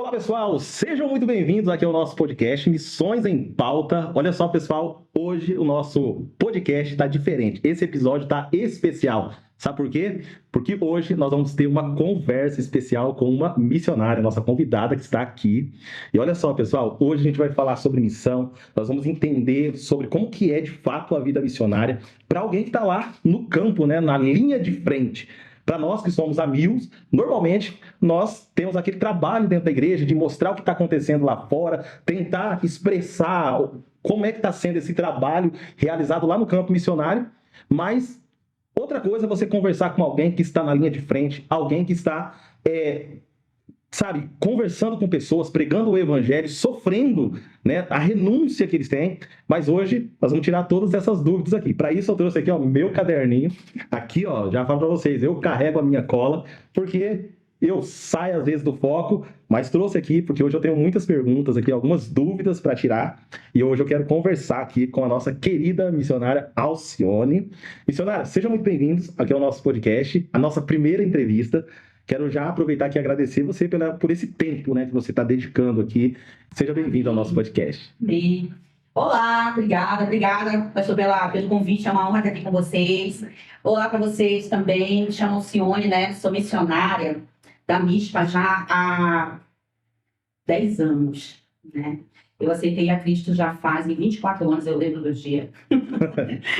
Olá, pessoal, sejam muito bem-vindos aqui ao nosso podcast Missões em Pauta. Olha só, pessoal, hoje o nosso podcast está diferente. Esse episódio está especial. Sabe por quê? Porque hoje nós vamos ter uma conversa especial com uma missionária, nossa convidada que está aqui. E olha só, pessoal, hoje a gente vai falar sobre missão, nós vamos entender sobre como que é de fato a vida missionária para alguém que está lá no campo, né, na linha de frente. Para nós que somos amigos, normalmente nós temos aquele trabalho dentro da igreja de mostrar o que está acontecendo lá fora, tentar expressar como é que está sendo esse trabalho realizado lá no campo missionário, mas outra coisa é você conversar com alguém que está na linha de frente, alguém que está, conversando com pessoas, pregando o evangelho, sofrendo, né, a renúncia que eles têm. Mas hoje nós vamos tirar todas essas dúvidas aqui. Para isso eu trouxe aqui, ó, meu caderninho. Aqui, ó, já falo para vocês, eu carrego a minha cola, porque eu saio às vezes do foco, mas trouxe aqui porque hoje eu tenho muitas perguntas aqui, algumas dúvidas para tirar. E hoje eu quero conversar aqui com a nossa querida missionária Alcione. Missionária, sejam muito bem-vindos aqui ao nosso podcast, a nossa primeira entrevista. Quero já aproveitar aqui e agradecer você por esse tempo, né, que você está dedicando aqui. Seja bem-vindo ao nosso podcast. Olá, obrigada, pastor, pelo convite. É uma honra estar aqui com vocês. Olá para vocês também. Me chamo Alcione, né? Sou missionária da MISPA já há 10 anos, né? Eu aceitei a Cristo já fazem 24 anos, eu lembro do dia.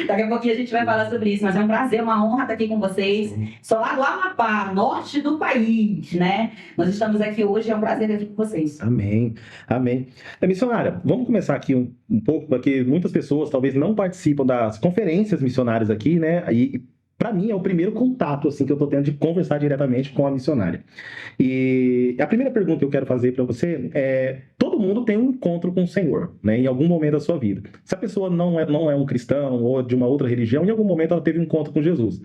Daqui a pouquinho a gente vai falar sobre isso, mas é um prazer, uma honra estar aqui com vocês. Sou lá do Amapá, norte do país, né? Nós estamos aqui hoje, é um prazer estar aqui com vocês. Amém, amém. Missionária, vamos começar aqui um pouco, porque muitas pessoas talvez não participam das conferências missionárias aqui, né? E para mim é o primeiro contato assim que eu estou tendo de conversar diretamente com a missionária. E a primeira pergunta que eu quero fazer para você é: todo mundo tem um encontro com o Senhor, né, em algum momento da sua vida. Se a pessoa não é um cristão ou de uma outra religião, em algum momento ela teve um encontro com Jesus.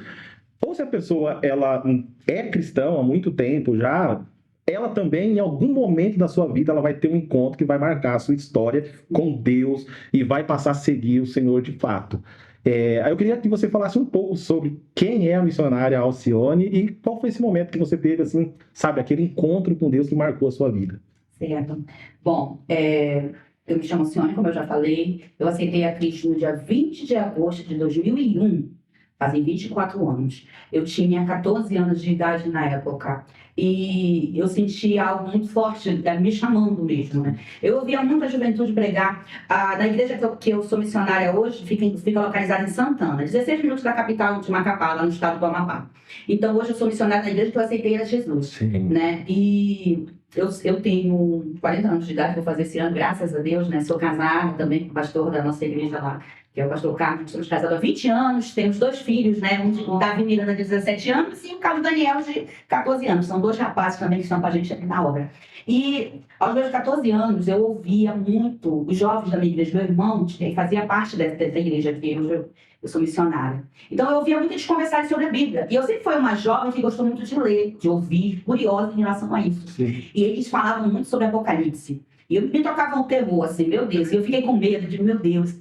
Ou se a pessoa ela é cristã há muito tempo já, ela também, em algum momento da sua vida, ela vai ter um encontro que vai marcar a sua história com Deus e vai passar a seguir o Senhor de fato. Aí eu queria que você falasse um pouco sobre quem é a missionária Alcione e qual foi esse momento que você teve, assim, sabe, aquele encontro com Deus que marcou a sua vida. Certo. Bom, eu me chamo Alcione, como eu já falei. Eu aceitei a Cristo no dia 20 de agosto de 2001. Fazem 24 anos. Eu tinha 14 anos de idade na época. E eu senti algo muito forte, me chamando mesmo, né? Eu ouvia muita juventude pregar. Na igreja que eu sou missionária hoje, fica localizada em Santana, 16 minutos da capital de Macapá, lá no estado do Amapá. Então, hoje eu sou missionária na igreja que eu aceitei a Jesus. Sim. Né? E eu tenho 40 anos de idade, vou fazer esse ano, graças a Deus, né? Sou casada também com o pastor da nossa igreja lá, que é o pastor Carlos. Estamos casados há 20 anos, temos 2 filhos, né? Um de Davi Miranda, de 17 anos, e o Carlos Daniel, de 14 anos. São 2 rapazes também que estão com a gente aqui na obra. E aos meus 14 anos, eu ouvia muito os jovens da minha igreja, meu irmão, que fazia parte dessa igreja que eu sou missionária. Então, eu ouvia muito eles conversarem sobre a Bíblia. E eu sempre fui uma jovem que gostou muito de ler, de ouvir, curiosa em relação a isso. Sim. E eles falavam muito sobre Apocalipse. E me tocavam um terror, assim, meu Deus. E eu fiquei com medo, de meu Deus.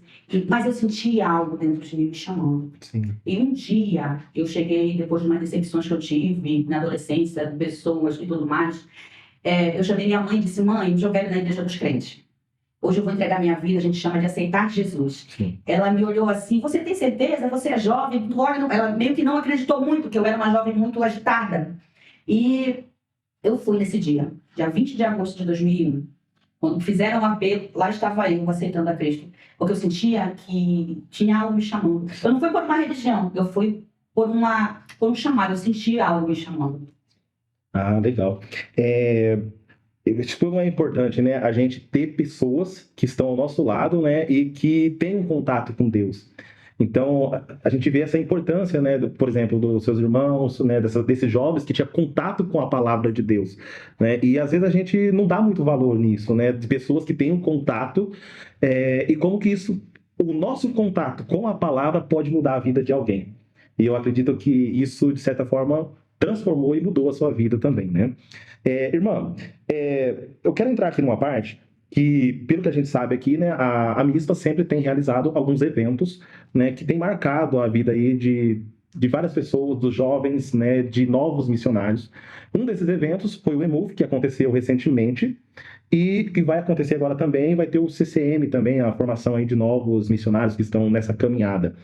Mas eu senti algo dentro de mim me chamando. Sim. E um dia, eu cheguei, depois de umas decepções que eu tive na adolescência, de pessoas e tudo mais, eu chamei minha mãe e disse: mãe, eu quero ir na igreja dos crentes. Hoje eu vou entregar minha vida, a gente chama de aceitar Jesus. Sim. Ela me olhou assim: você tem certeza? Você é jovem? Ela meio que não acreditou muito, porque eu era uma jovem muito agitada. E eu fui nesse dia 20 de agosto de 2001. Quando fizeram o apelo, lá estava eu aceitando a Cristo. Porque eu sentia que tinha algo me chamando. Eu não fui por uma religião, eu fui por um chamado. Eu sentia algo me chamando. Ah, legal. Isso é importante, né? A gente ter pessoas que estão ao nosso lado, né? E que têm um contato com Deus. Então, a gente vê essa importância, né? Por exemplo, dos seus irmãos, né? Desses jovens que tinham contato com a palavra de Deus, né? E às vezes a gente não dá muito valor nisso, né? De pessoas que têm um contato e como que o nosso contato com a palavra pode mudar a vida de alguém. E eu acredito que isso, de certa forma, transformou e mudou a sua vida também, né? Irmã, eu quero entrar aqui numa parte que, pelo que a gente sabe aqui, né, a MISPA sempre tem realizado alguns eventos, né, que tem marcado a vida aí de várias pessoas, dos jovens, né, de novos missionários. Um desses eventos foi o EMOVE, que aconteceu recentemente, E que vai acontecer agora também, vai ter o CCM também, a formação aí de novos missionários que estão nessa caminhada.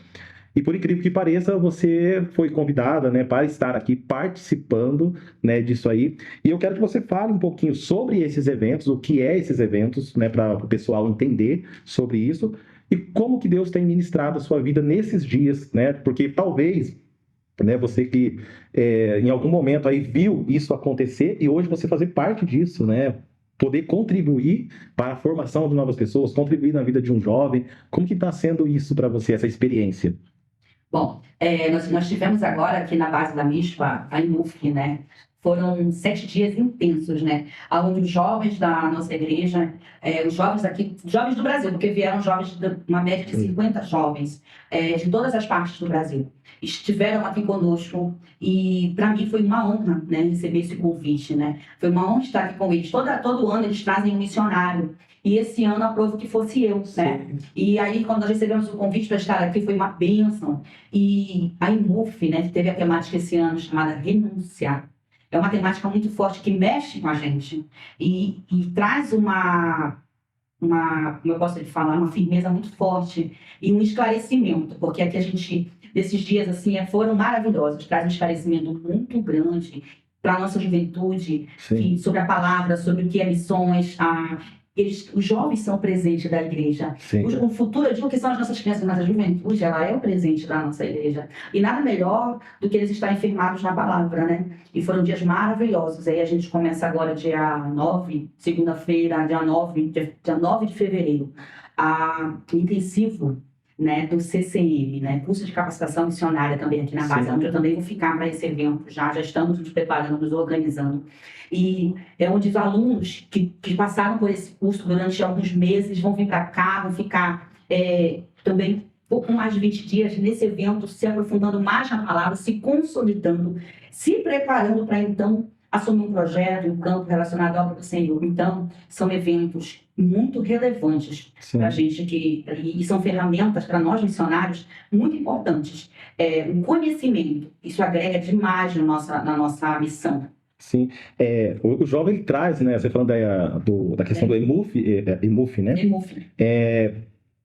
E por incrível que pareça, você foi convidada, né, para estar aqui participando, né, disso aí. E eu quero que você fale um pouquinho sobre esses eventos, o que é esses eventos, né, para o pessoal entender sobre isso e como que Deus tem ministrado a sua vida nesses dias, né? Porque talvez, né, você que em algum momento aí viu isso acontecer e hoje você fazer parte disso, né? Poder contribuir para a formação de novas pessoas, contribuir na vida de um jovem. Como que está sendo isso para você, essa experiência? Bom, nós tivemos agora aqui na base da MISPA, a IMUF, né? Foram 7 dias intensos, né? Onde os jovens da nossa igreja, os jovens aqui, jovens do Brasil, porque vieram jovens, uma média de 50 jovens, de todas as partes do Brasil, estiveram aqui conosco e para mim foi uma honra, né, receber esse convite, né? Foi uma honra estar aqui com eles. Todo ano eles trazem um missionário. E esse ano aprovou que fosse eu, né? E aí, quando nós recebemos o convite para estar aqui, foi uma bênção. E a IMUF, né, teve a temática esse ano chamada Renunciar. É uma temática muito forte que mexe com a gente e traz como eu posso falar, uma firmeza muito forte e um esclarecimento, porque aqui a gente, desses dias assim, foram maravilhosos, traz um esclarecimento muito grande para a nossa juventude, sobre a palavra, sobre o que é missões, os jovens são o presente da igreja. O futuro, eu digo que são as nossas crianças, mas a juventude, ela é o presente da nossa igreja. E nada melhor do que eles estarem firmados na palavra, né? E foram dias maravilhosos. Aí a gente começa agora dia 9, segunda-feira, dia 9 de fevereiro, o intensivo, né, do CCM, né, curso de capacitação missionária também aqui na base, onde eu também vou ficar para esse evento, já estamos nos preparando, nos organizando. E é onde os alunos que passaram por esse curso durante alguns meses vão vir para cá, vão ficar também pouco mais de 20 dias nesse evento, se aprofundando mais na palavra, se consolidando, se preparando para então assumir um projeto, um campo relacionado à obra do Senhor. Então, são eventos muito relevantes para a gente, e são ferramentas para nós missionários muito importantes. O conhecimento, isso agrega demais na nossa missão. Sim, o jovem ele traz, né? Você falando da questão do EMUF, né? EMUF.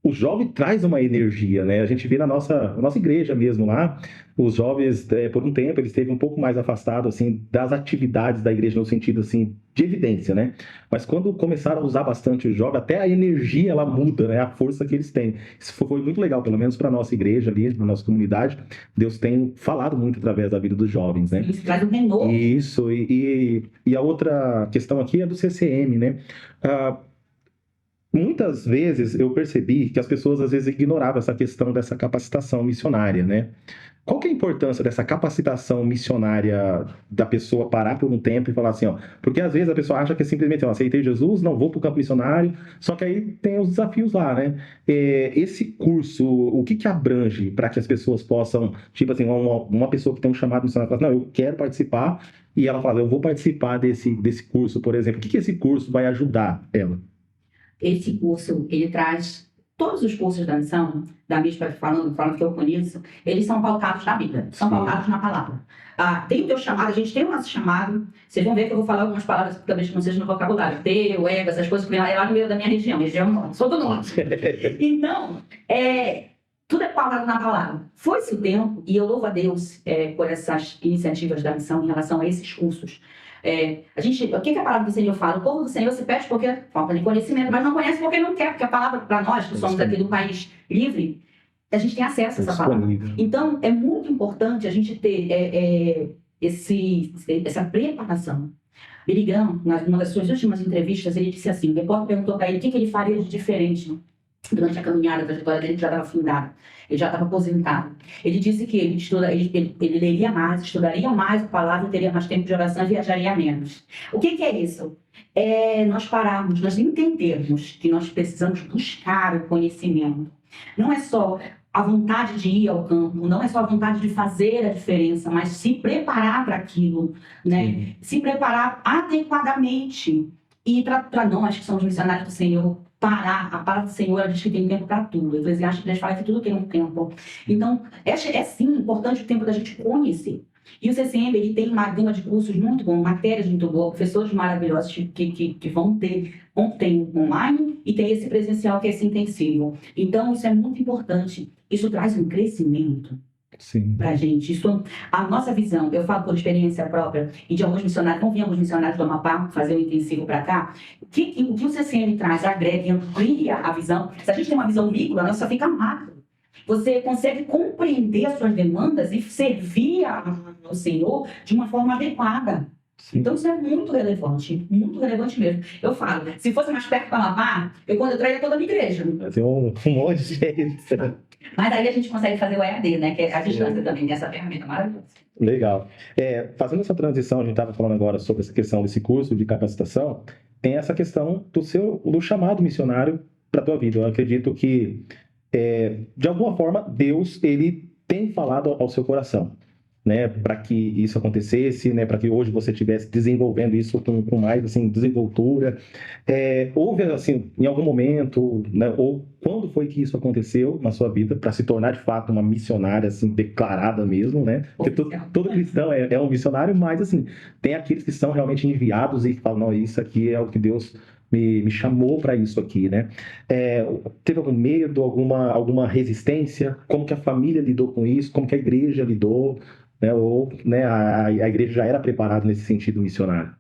O jovem traz uma energia, né? A gente vê na nossa igreja mesmo lá, os jovens, por um tempo, eles esteve um pouco mais afastados, assim, das atividades da igreja, no sentido, assim, de evidência, né? Mas quando começaram a usar bastante o jovem, até a energia, ela muda, né? A força que eles têm. Isso foi muito legal, pelo menos para a nossa igreja ali, na nossa comunidade. Deus tem falado muito através da vida dos jovens, né? Isso traz um renovo. Isso, e a outra questão aqui é do CCM, né? Muitas vezes eu percebi que as pessoas às vezes ignoravam essa questão dessa capacitação missionária, né? Qual que é a importância dessa capacitação missionária da pessoa parar por um tempo e falar assim, ó, porque às vezes a pessoa acha que é simplesmente, ó, aceitei Jesus, não vou para o campo missionário, só que aí tem os desafios lá, né? Esse curso, o que abrange para que as pessoas possam, tipo assim, uma pessoa que tem um chamado missionário fala, não, eu quero participar, e ela fala, eu vou participar desse curso, por exemplo, o que esse curso vai ajudar ela? Esse curso, ele traz todos os cursos da missão, da MISPA, falando que eu conheço, eles são pautados na Bíblia, são pautados na palavra. Tem o teu chamado, a gente tem o nosso chamado, vocês vão ver que eu vou falar algumas palavras que talvez não sejam no vocabulário, teu, ego, essas coisas que vem lá no meio da minha região sou do norte. Então, tudo é pautado na palavra. Foi-se o tempo, e eu louvo a Deus por essas iniciativas da missão em relação a esses cursos. O que a palavra do Senhor fala? O povo do Senhor se perde porque falta de conhecimento, mas não conhece porque não quer, porque a palavra para nós, que somos aqui do país livre, a gente tem acesso a essa palavra. Então, é muito importante a gente ter essa preparação. Billy Graham, numa das suas últimas entrevistas, ele disse assim, o repórter perguntou para ele o que ele faria de diferente durante a caminhada, a trajetória dele, já estava findado, ele já estava aposentado. Ele disse que ele leria mais, estudaria mais a palavra, teria mais tempo de oração e viajaria menos. O que é isso? Nós pararmos, nós entendermos que nós precisamos buscar o conhecimento. Não é só a vontade de ir ao campo, não é só a vontade de fazer a diferença, mas se preparar para aquilo, né? Se preparar adequadamente. E para nós que somos missionários do Senhor, a palavra do Senhor, ela diz que tem tempo para tudo. Eclesiastes fala que tudo tem um tempo. Então, é sim importante o tempo da gente conhecer. E o CCM, ele tem uma gama de cursos muito bom, matérias muito boas, professores maravilhosos que vão ter, tem online e tem esse presencial que é esse intensivo. Então, isso é muito importante. Isso traz um crescimento Sim. para a gente. Isso, a nossa visão, eu falo por experiência própria e de alguns missionários, não vi alguns missionários do Amapá fazer um intensivo para cá, o que o CCM traz, agrega e amplia a visão. Se a gente tem uma visão micro, a nossa fica macro. Você consegue compreender as suas demandas e servir ao Senhor de uma forma adequada. Sim. Então, isso é muito relevante mesmo. Eu falo, se fosse mais perto do Amapá, quando eu traía toda a minha igreja. Tem um monte de gente. Mas aí a gente consegue fazer o EAD, né? Que é a distância também dessa ferramenta maravilhosa. Legal. Fazendo essa transição, a gente estava falando agora sobre essa questão desse curso de capacitação, tem essa questão do chamado missionário para a tua vida. Eu acredito que, de alguma forma, Deus ele tem falado ao seu coração, né, para que isso acontecesse, né, para que hoje você estivesse desenvolvendo isso com mais assim, desenvoltura. Houve, assim, em algum momento, né, ou quando foi que isso aconteceu na sua vida para se tornar, de fato, uma missionária, assim, declarada mesmo, né? Porque todo cristão é um missionário, mas, assim, tem aqueles que são realmente enviados e falam, não, isso aqui é o que Deus me chamou para isso aqui, né? Teve algum medo, alguma resistência? Como que a família lidou com isso? Como que a igreja lidou? Né? Ou, né, a igreja já era preparada nesse sentido missionário?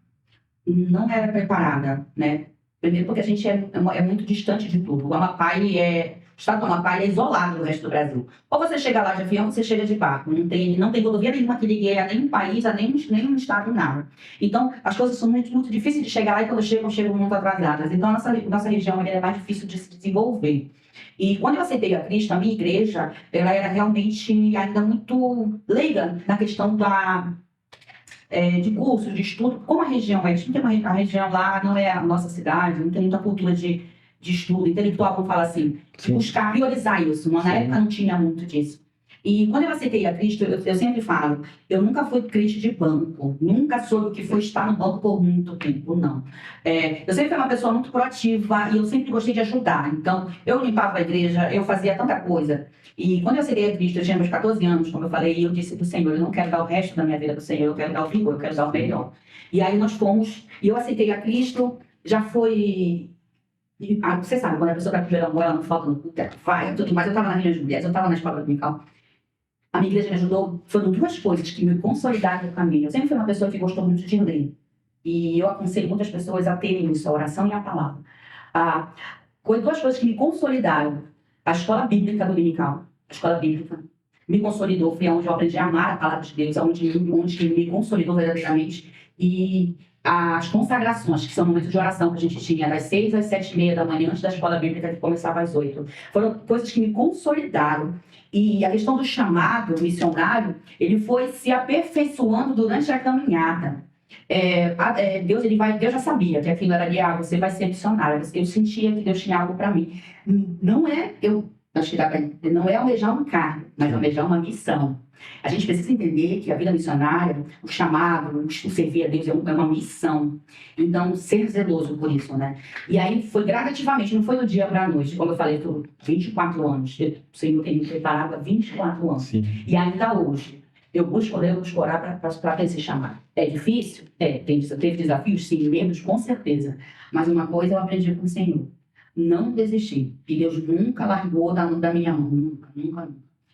Não era preparada, né? Primeiro porque a gente é muito distante de tudo. O Amapá, o estado do Amapá é isolado do resto do Brasil. Ou você chega lá de avião, ou você chega de barco. Não tem rodovia nenhuma que ligue a nenhum país, a nenhum estado, nada. Então, as coisas são muito, muito difíceis de chegar lá e quando chegam muito atrasadas. Então, a nossa região é mais difícil de se desenvolver. E quando eu aceitei a Cristo, a minha igreja, ela era realmente ainda muito leiga na questão de cursos, de estudo, como a região é, a região lá não é a nossa cidade, não tem muita cultura de estudo intelectual, vamos falar assim, de buscar priorizar isso. Na época não tinha muito disso. E quando eu aceitei a Cristo, eu sempre falo, eu nunca fui crente de banco, nunca soube o que foi estar no banco por muito tempo, não. Eu sempre fui uma pessoa muito proativa e eu sempre gostei de ajudar. Então, eu limpava a igreja, eu fazia tanta coisa. E quando eu aceitei a Cristo, eu tinha meus 14 anos, como eu falei, e eu disse para o Senhor, eu não quero dar o resto da minha vida para o Senhor, eu quero dar o vigor, eu quero dar o melhor. E aí nós fomos, e eu aceitei a Cristo, já foi... você sabe, quando a pessoa vai pro verão, ela não falta no culto, vai, tudo mais. Eu estava na reunião de mulheres, eu estava na escola dominical. A minha igreja me ajudou, foram duas coisas que me consolidaram no caminho. Eu sempre fui uma pessoa que gostou muito de ler. E eu aconselho muitas pessoas a terem isso, a oração e a palavra. Duas coisas que me consolidaram. A escola bíblica dominical, a escola bíblica, me consolidou. Foi onde eu aprendi a amar a palavra de Deus, onde me consolidou verdadeiramente. E as consagrações, que são momentos de oração que a gente tinha das 6 às 7h30 da manhã, antes da escola bíblica que começava às 8. Foram coisas que me consolidaram. E a questão do chamado missionário, ele foi se aperfeiçoando durante a caminhada. Deus já sabia que aquilo era de você vai ser missionário. Eu sentia que Deus tinha algo para mim. Não é almejar um cargo, mas almejar uma missão. A gente precisa entender que a vida missionária, o chamado, o servir a Deus é uma missão. Então, ser zeloso por isso, né? E aí foi gradativamente, não foi do dia para a noite. Como eu falei, eu estou 24 anos. O Senhor tem me preparado há 24 anos. Sim. E ainda hoje, eu busco orar para ter esse chamado. É difícil? Teve desafios? Sim, medos, com certeza. Mas uma coisa eu aprendi com o Senhor. Não desistir. E Deus nunca largou da minha mão. Nunca.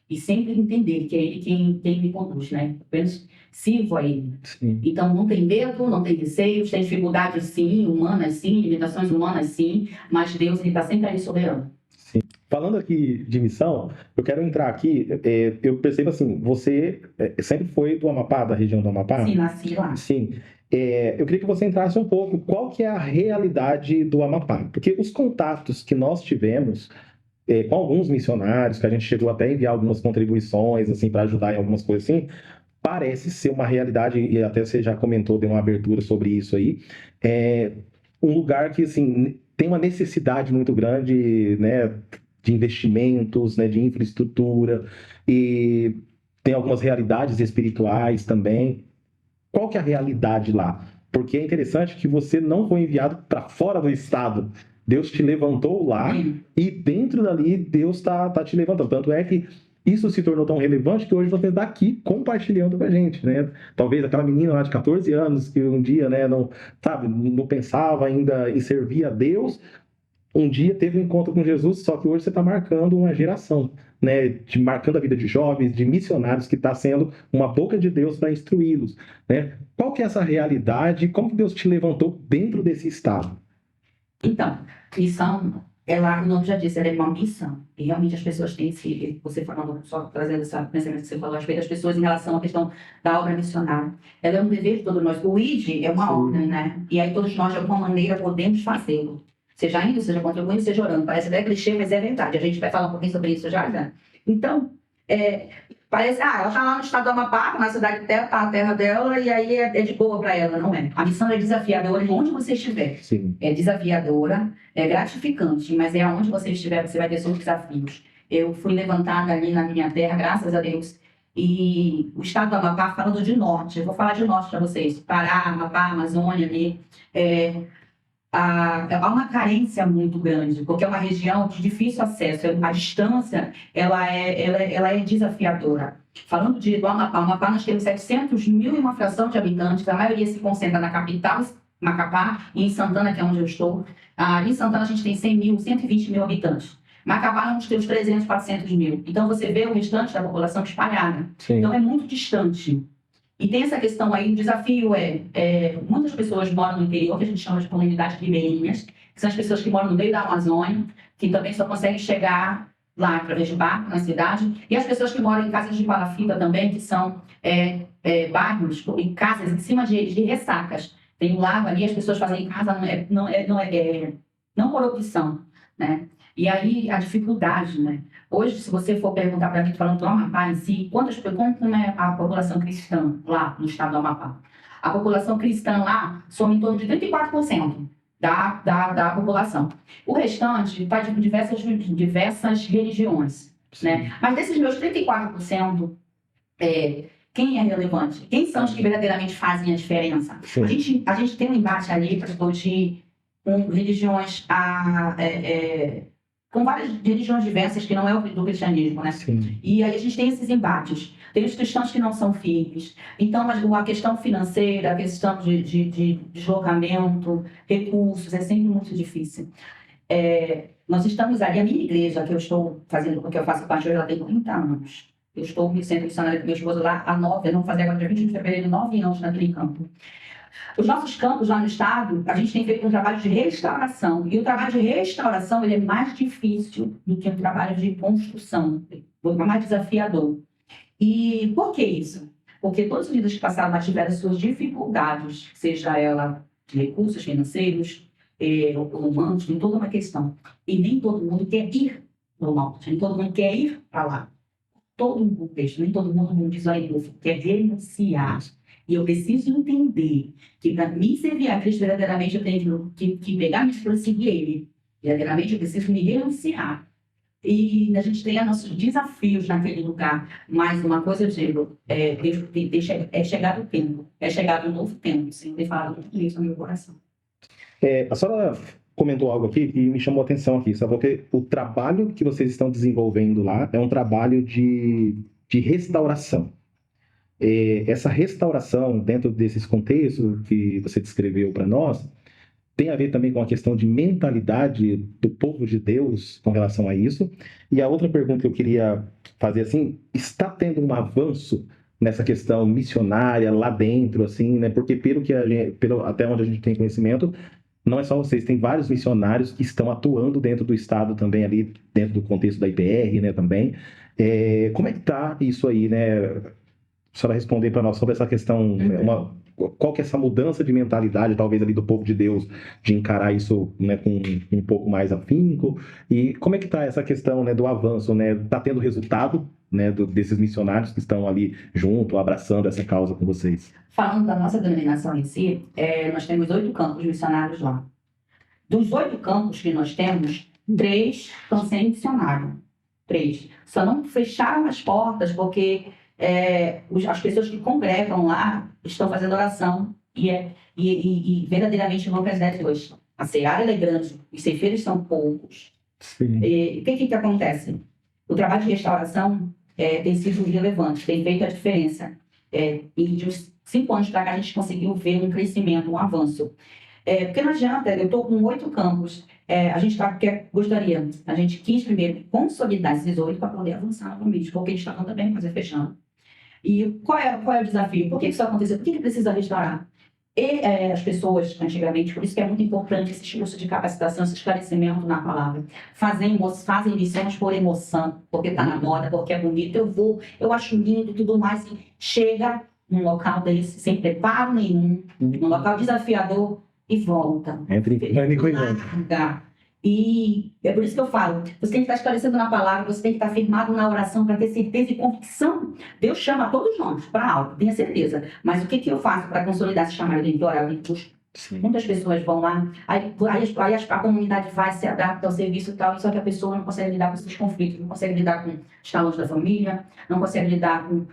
E sempre entender que é Ele quem me conduz, né? Apenas sirvo a Ele. Sim. Então, não tem medo, não tem receios, tem dificuldades sim, humanas sim, limitações humanas sim, mas Deus está sempre ali soberano. Sim. Falando aqui de missão, eu quero entrar aqui, eu percebo assim, você sempre foi do Amapá, da região do Amapá? Sim, nasci lá. Sim. Eu queria que você entrasse um pouco, qual que é a realidade do Amapá? Porque os contatos que nós tivemos com alguns missionários, que a gente chegou até a enviar algumas contribuições, assim, para ajudar em algumas coisas assim, parece ser uma realidade, e até você já comentou, deu uma abertura sobre isso aí, um lugar que, assim, tem uma necessidade muito grande, né, de investimentos, né, de infraestrutura, e tem algumas realidades espirituais também. Qual que é a realidade lá? Porque é interessante que você não foi enviado para fora do estado. Deus te levantou lá e dentro dali Deus está te levantando. Tanto é que isso se tornou tão relevante que hoje você está aqui compartilhando com a gente, né? Talvez aquela menina lá de 14 anos que um dia, né, não, sabe, não pensava ainda em servir a Deus, um dia teve um encontro com Jesus, só que hoje você está marcando uma geração, né? Marcando a vida de jovens, de missionários que está sendo uma boca de Deus para instruí-los, né? Qual que é essa realidade? Como que Deus te levantou dentro desse estado? Então, missão, ela, o nome já disse, ela é uma missão. E realmente as pessoas têm esse, você falando, só trazendo esse pensamento que você falou a respeito das pessoas em relação à questão da obra missionária. Ela é um dever de todos nós. O ID é uma Sim. ordem, né? E aí todos nós, de alguma maneira, podemos fazê-lo. Seja indo, seja contribuindo, seja orando. Parece até clichê, mas é verdade. A gente vai falar um pouquinho sobre isso já, né? Então, parece, ela está lá no estado do Amapá, na cidade dela, tá a terra dela, e aí é de boa para ela, não é? A missão é desafiadora onde você estiver. Sim. É desafiadora, é gratificante, mas é aonde você estiver, você vai ter seus desafios. Eu fui levantada ali na minha terra, graças a Deus, e o estado do Amapá, falando de norte, eu vou falar de norte para vocês, Pará, Amapá, Amazônia ali, há uma carência muito grande, porque é uma região de difícil acesso, a distância ela é desafiadora. Falando do Amapá nós temos 700 mil e uma fração de habitantes, a maioria se concentra na capital, Macapá, e em Santana, que é onde eu estou. Ali em Santana a gente tem 100 mil, 120 mil habitantes. Macapá nós temos 300, 400 mil. Então você vê o restante da população espalhada. Sim. Então é muito distante. E tem essa questão aí, o desafio muitas pessoas moram no interior, que a gente chama de comunidades ribeirinhas, que são as pessoas que moram no meio da Amazônia, que também só conseguem chegar lá através de barco, na cidade, e as pessoas que moram em casas de palafita também, que são bairros, em casas em cima de ressacas. Tem um lago ali, as pessoas fazem casa, não por opção, né? E aí, a dificuldade, né? Hoje, se você for perguntar para mim, falando do Amapá em si, quanto é a população cristã lá no estado do Amapá? A população cristã lá soma em torno de 34% da população. O restante está de diversas religiões, né? Mas desses meus 34%, quem é relevante? Quem são os que verdadeiramente fazem a diferença? A gente tem um embate ali, pastor, com religiões com várias religiões diversas que não é o do cristianismo, né? Sim. E aí a gente tem esses embates. Tem os cristãos que não são firmes. Então, a questão financeira, a questão de deslocamento, recursos, é sempre muito difícil. Nós estamos ali, a minha igreja, que eu estou fazendo, que eu faço parte hoje, ela tem 30 anos. Eu estou me sendo missionária com meu esposo lá há 9, vamos fazer agora dia 20 de fevereiro, 9 anos naquele campo. Os nossos campos lá no estado, a gente tem feito um trabalho de restauração. E o trabalho de restauração ele é mais difícil do que o trabalho de construção. É mais desafiador. E por que isso? Porque todos os líderes que passaram lá tiveram suas dificuldades, seja ela de recursos financeiros, ou humanos, tem toda uma questão. E nem todo mundo quer ir no norte, nem todo mundo quer ir para lá. Todo um contexto, nem todo mundo diz, olha, eu quer renunciar. E eu preciso entender que para mim servir a Cristo verdadeiramente eu tenho que pegar minhas coisas e seguir Ele. Verdadeiramente eu preciso me renunciar. E a gente tem nossos desafios naquele lugar. Mas uma coisa eu digo, é chegado o tempo. É chegado um novo tempo. Sem ter falado tudo isso no meu coração. A senhora comentou algo aqui e me chamou a atenção aqui, sabe? Porque o trabalho que vocês estão desenvolvendo lá é um trabalho de restauração. Essa restauração dentro desses contextos que você descreveu para nós tem a ver também com a questão de mentalidade do povo de Deus com relação a isso. E a outra pergunta que eu queria fazer assim, está tendo um avanço nessa questão missionária lá dentro, assim, né? Porque até onde a gente tem conhecimento, não é só vocês, tem vários missionários que estão atuando dentro do estado também ali, dentro do contexto da IPR, né, também. Como é que está isso aí, né? A senhora responder para nós sobre essa questão, qual que é essa mudança de mentalidade, talvez ali do povo de Deus, de encarar isso, né, com um pouco mais afinco, e como é que está essa questão, né, do avanço, né, está tendo resultado, né, desses missionários que estão ali junto, abraçando essa causa com vocês? Falando da nossa denominação em si, nós temos 8 campos missionários lá. Dos 8 campos que nós temos, 3 estão sem missionário. 3. Só não fecharam as portas porque as pessoas que congregam lá estão fazendo oração e verdadeiramente vão para as 10 hoje. A seara é grande, os ceifeiros são poucos. Sim. E o que acontece? O trabalho de restauração tem sido relevante, tem feito a diferença. E de uns 5 anos para cá, a gente conseguiu ver um crescimento, um avanço. Porque não adianta, eu estou com 8 campos, a gente a gente quis primeiro consolidar esses 8 para poder avançar novamente, porque eles estavam também quase fechando. E qual é o desafio? Por que isso aconteceu? Por que precisa restaurar? As pessoas, antigamente, por isso que é muito importante esse curso de capacitação, esse esclarecimento na palavra. Fazem missões por emoção, porque está na moda, porque é bonito, eu acho lindo e tudo mais. E chega num local desse, sem preparo nenhum, num local desafiador, e volta. Entre pânico e medo. E é por isso que eu falo, você tem que estar esclarecendo na palavra, você tem que estar firmado na oração para ter certeza e convicção. Deus chama todos nós para algo, tenha certeza. Mas o que eu faço para consolidar esse chamado? Eu tenho que orar, eu tenho que buscar. Muitas pessoas vão lá, aí a comunidade vai, se adapta ao serviço e tal, só que a pessoa não consegue lidar com esses conflitos, não consegue lidar com os talentos da família, não consegue lidar com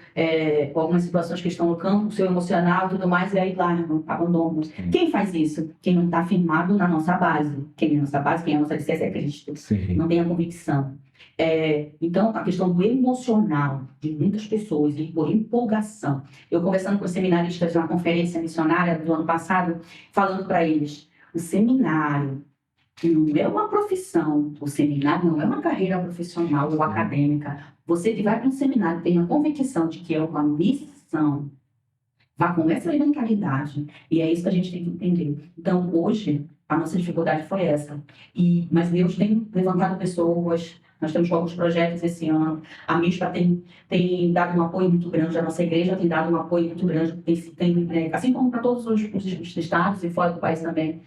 algumas situações que estão no campo, o seu emocional e tudo mais, e aí largam, abandonam. Quem faz isso? Quem não está firmado na nossa base. Quem é a nossa base, quem é a nossa alicerce é Cristo. Sim. Não tem a convicção. Então, a questão do emocional de muitas pessoas e por empolgação. Eu conversando com os seminaristas de uma conferência missionária do ano passado, falando para eles, o seminário não é uma profissão, o seminário não é uma carreira profissional ou acadêmica. Você que vai para um seminário tem a convicção de que é uma missão. Vá com essa mentalidade. E é isso que a gente tem que entender. Então, hoje, a nossa dificuldade foi essa. Mas Deus tem levantado pessoas. Nós temos alguns projetos esse ano. A MISPA tem dado um apoio muito grande, a nossa igreja tem dado um apoio muito grande, assim como para todos os estados e fora do país também,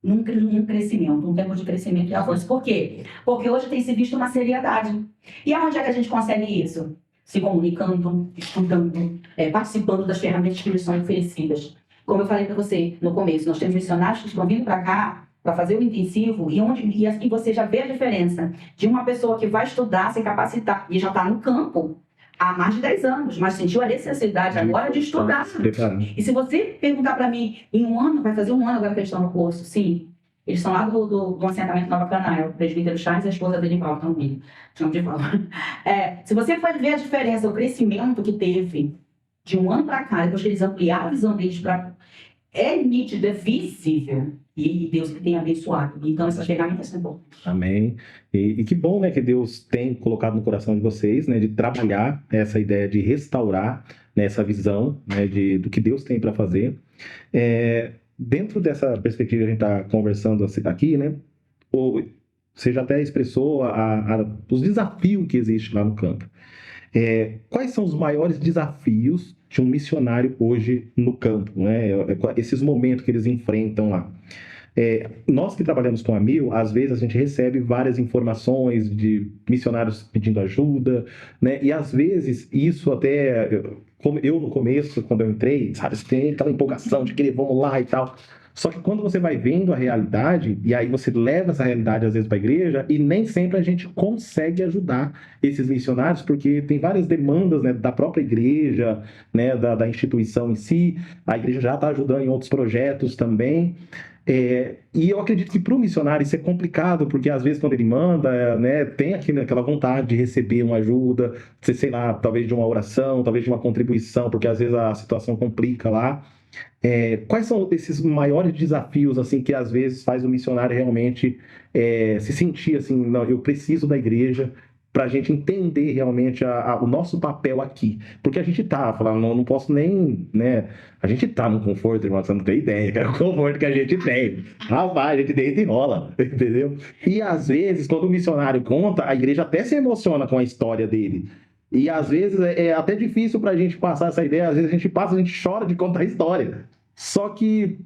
num crescimento, um tempo de crescimento e avanço. Por quê? Porque hoje tem se visto uma seriedade. E aonde é que a gente consegue isso? Se comunicando, estudando, participando das ferramentas que nos são oferecidas. Como eu falei para você no começo, nós temos missionários que estão vindo para cá para fazer o intensivo, e assim você já vê a diferença de uma pessoa que vai estudar, se capacitar, e já está no campo há mais de 10 anos, mas sentiu a necessidade agora de estudar. E se você perguntar para mim, em um ano, vai fazer um ano agora que eles estão no curso, sim. Eles são lá do assentamento Nova Canaã, o presbítero Charles e a esposa dele, Paulo, estão vindo. Chamo de Paulo. Se você for ver a diferença, o crescimento que teve de um ano para cá, depois que eles ampliaram a visão deles é nítido, é visível. E Deus que tem abençoado. Então, essas ferramentas são boas. Amém. E que bom, né, que Deus tem colocado no coração de vocês, né, de trabalhar essa ideia de restaurar, né, essa visão, né, do que Deus tem para fazer. Dentro dessa perspectiva que a gente está conversando aqui, né, você já até expressou os desafios que existem lá no campo. Quais são os maiores desafios de um missionário hoje no campo, né? Esses momentos que eles enfrentam lá. Nós que trabalhamos com a Mil, às vezes a gente recebe várias informações de missionários pedindo ajuda, né? E às vezes isso até, como eu no começo, quando eu entrei, sabe, você tem aquela empolgação de querer, vamos lá e tal. Só que quando você vai vendo a realidade, e aí você leva essa realidade às vezes para a igreja, e nem sempre a gente consegue ajudar esses missionários, porque tem várias demandas, né, da própria igreja, né, da instituição em si. A igreja já está ajudando em outros projetos também. E eu acredito que para o missionário isso é complicado, porque às vezes quando ele manda, né, tem aquela vontade de receber uma ajuda, sei lá, talvez de uma oração, talvez de uma contribuição, porque às vezes a situação complica lá. Quais são esses maiores desafios assim que às vezes faz o missionário realmente se sentir assim, não, eu preciso da igreja, para a gente entender realmente o nosso papel aqui? Porque a gente tá falando, não posso nem, né? A gente tá num conforto, irmão, você não tem ideia, cara, o conforto que a gente tem. Rapaz, a gente deita e rola, entendeu? E às vezes, quando o missionário conta, a igreja até se emociona com a história dele. E às vezes é até difícil para a gente passar essa ideia, às vezes a gente chora de contar a história. Só que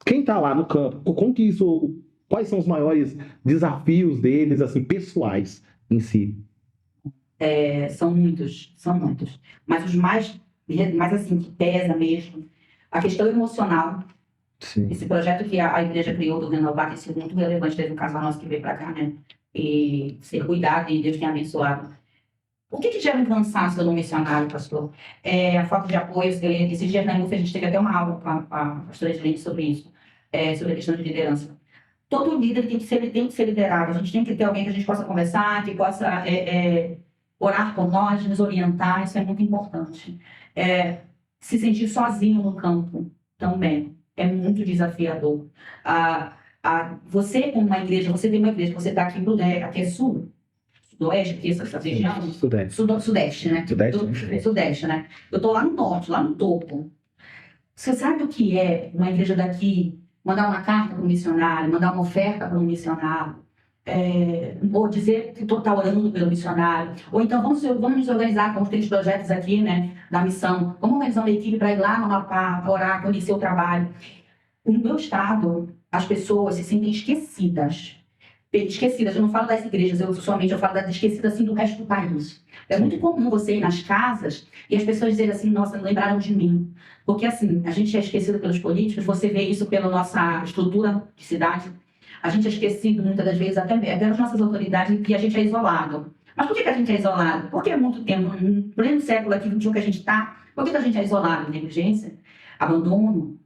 quem está lá no campo, quais são os maiores desafios deles, assim, pessoais em si? São muitos. Mas os mais assim, que pesa mesmo, a questão emocional. Sim. Esse projeto que a igreja criou do Renovar tem sido muito relevante. Teve um casal nosso que veio para cá, né? E ser cuidado, e Deus tem abençoado. O que gera um cansaço no missionário, pastor? A falta de apoio. Esses dias na UF a gente teve até uma aula com a pastora Edilene sobre isso, sobre a questão de liderança. Todo líder tem que ser liderado. A gente tem que ter alguém que a gente possa conversar, que possa orar por nós, nos orientar, isso é muito importante. Se sentir sozinho no campo também é muito desafiador. Você, como uma igreja, você tem uma igreja, você está aqui é sul, sudoeste, aqui, essa região? Sudeste, né? Sudeste, né? Eu estou lá no norte, lá no topo. Você sabe o que é uma igreja daqui mandar uma carta para um missionário, mandar uma oferta para um missionário, ou dizer que está orando pelo missionário, ou então vamos nos organizar com os 3 projetos aqui, né, da missão, vamos organizar uma equipe para ir lá no Amapá, orar, conhecer o trabalho. No meu estado, as pessoas se sentem esquecidas, eu não falo das igrejas, eu falo das esquecidas assim do resto do país. É muito comum você ir nas casas e as pessoas dizerem assim, nossa, não lembraram de mim. Porque assim, a gente é esquecido pelos políticos, você vê isso pela nossa estrutura de cidade, a gente é esquecido muitas das vezes até pelas nossas autoridades e a gente é isolado. Mas por que a gente é isolado? Porque há muito tempo, no pleno século aqui, 21 que a gente está, por que a gente é isolado? Negligência, abandono,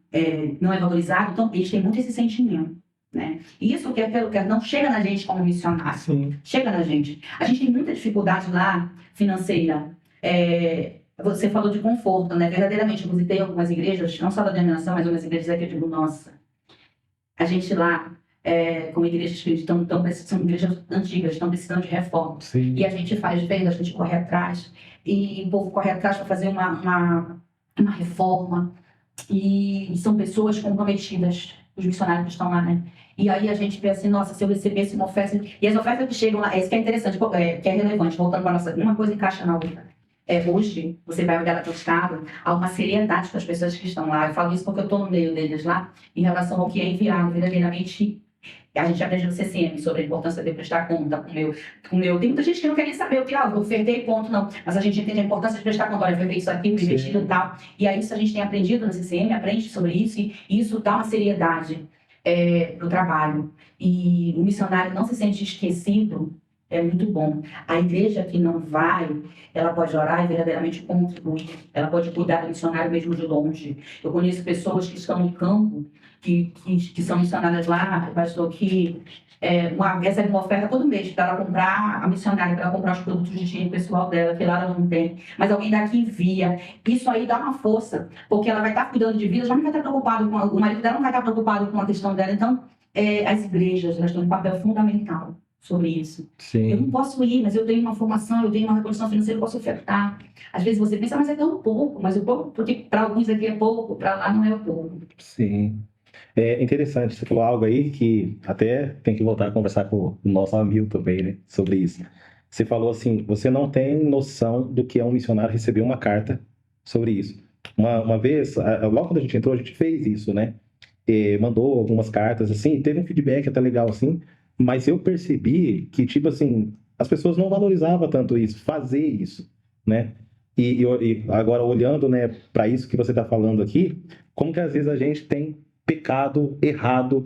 não é valorizado, então eles têm muito esse sentimento. Né? E isso que não chega na gente como missionário. Sim. Chega na gente. A gente tem muita dificuldade lá financeira. Você falou de conforto, né? Verdadeiramente, eu visitei algumas igrejas, não só da denominação, mas algumas igrejas aqui, eu digo, nossa, a gente lá, como igrejas que são igrejas antigas, estão precisando de reforma. Sim. E a gente faz venda, a gente corre atrás, e o povo corre atrás para fazer uma reforma, e são pessoas comprometidas, os missionários que estão lá, né? E aí a gente vê assim, nossa, se eu recebesse uma oferta... E as ofertas que chegam lá, isso que é interessante, que é relevante, voltando para a nossa... Uma coisa encaixa na outra. Hoje, você vai olhar para o estado, há uma seriedade com as pessoas que estão lá. Eu falo isso porque eu estou no meio deles lá, em relação ao que é enviado, verdadeiramente... A gente aprende no CCM sobre a importância de prestar conta com o meu. Tem muita gente que não quer nem saber o que, eu ofertei ponto, não. Mas a gente entende a importância de prestar conta. Olha, eu ofertei isso aqui, investido e tal. E aí, isso a gente tem aprendido no CCM, aprende sobre isso, e isso dá uma seriedade para o trabalho. E o missionário não se sente esquecido, é muito bom. A igreja que não vai, ela pode orar e verdadeiramente contribuir. Ela pode cuidar do missionário mesmo de longe. Eu conheço pessoas que estão no campo, que são missionárias lá, pastor, que recebe uma oferta todo mês para ela comprar, a missionária, para ela comprar os produtos de higiene pessoal dela, que lá ela não tem. Mas alguém daqui envia. Isso aí dá uma força, porque ela vai estar cuidando de vidas, mas não vai estar preocupado com o marido dela, não vai estar preocupado com a questão dela. Então, as igrejas, elas têm um papel fundamental sobre isso. Sim. Eu não posso ir, mas eu tenho uma formação, eu tenho uma condição financeira, eu posso ofertar. Às vezes você pensa, mas é tão pouco, mas o pouco, porque para alguns aqui é pouco, para lá não é o pouco. Sim. É interessante, você falou algo aí que até tem que voltar a conversar com o nosso amigo também, né, sobre isso. Você falou assim, você não tem noção do que é um missionário receber uma carta sobre isso. Uma vez, logo quando a gente entrou, a gente fez isso, né? Mandou algumas cartas, assim, teve um feedback até legal, assim, mas eu percebi que, tipo assim, as pessoas não valorizavam tanto isso, fazer isso, né? E agora, olhando, né, para isso que você está falando aqui, como que às vezes a gente tem pecado, errado,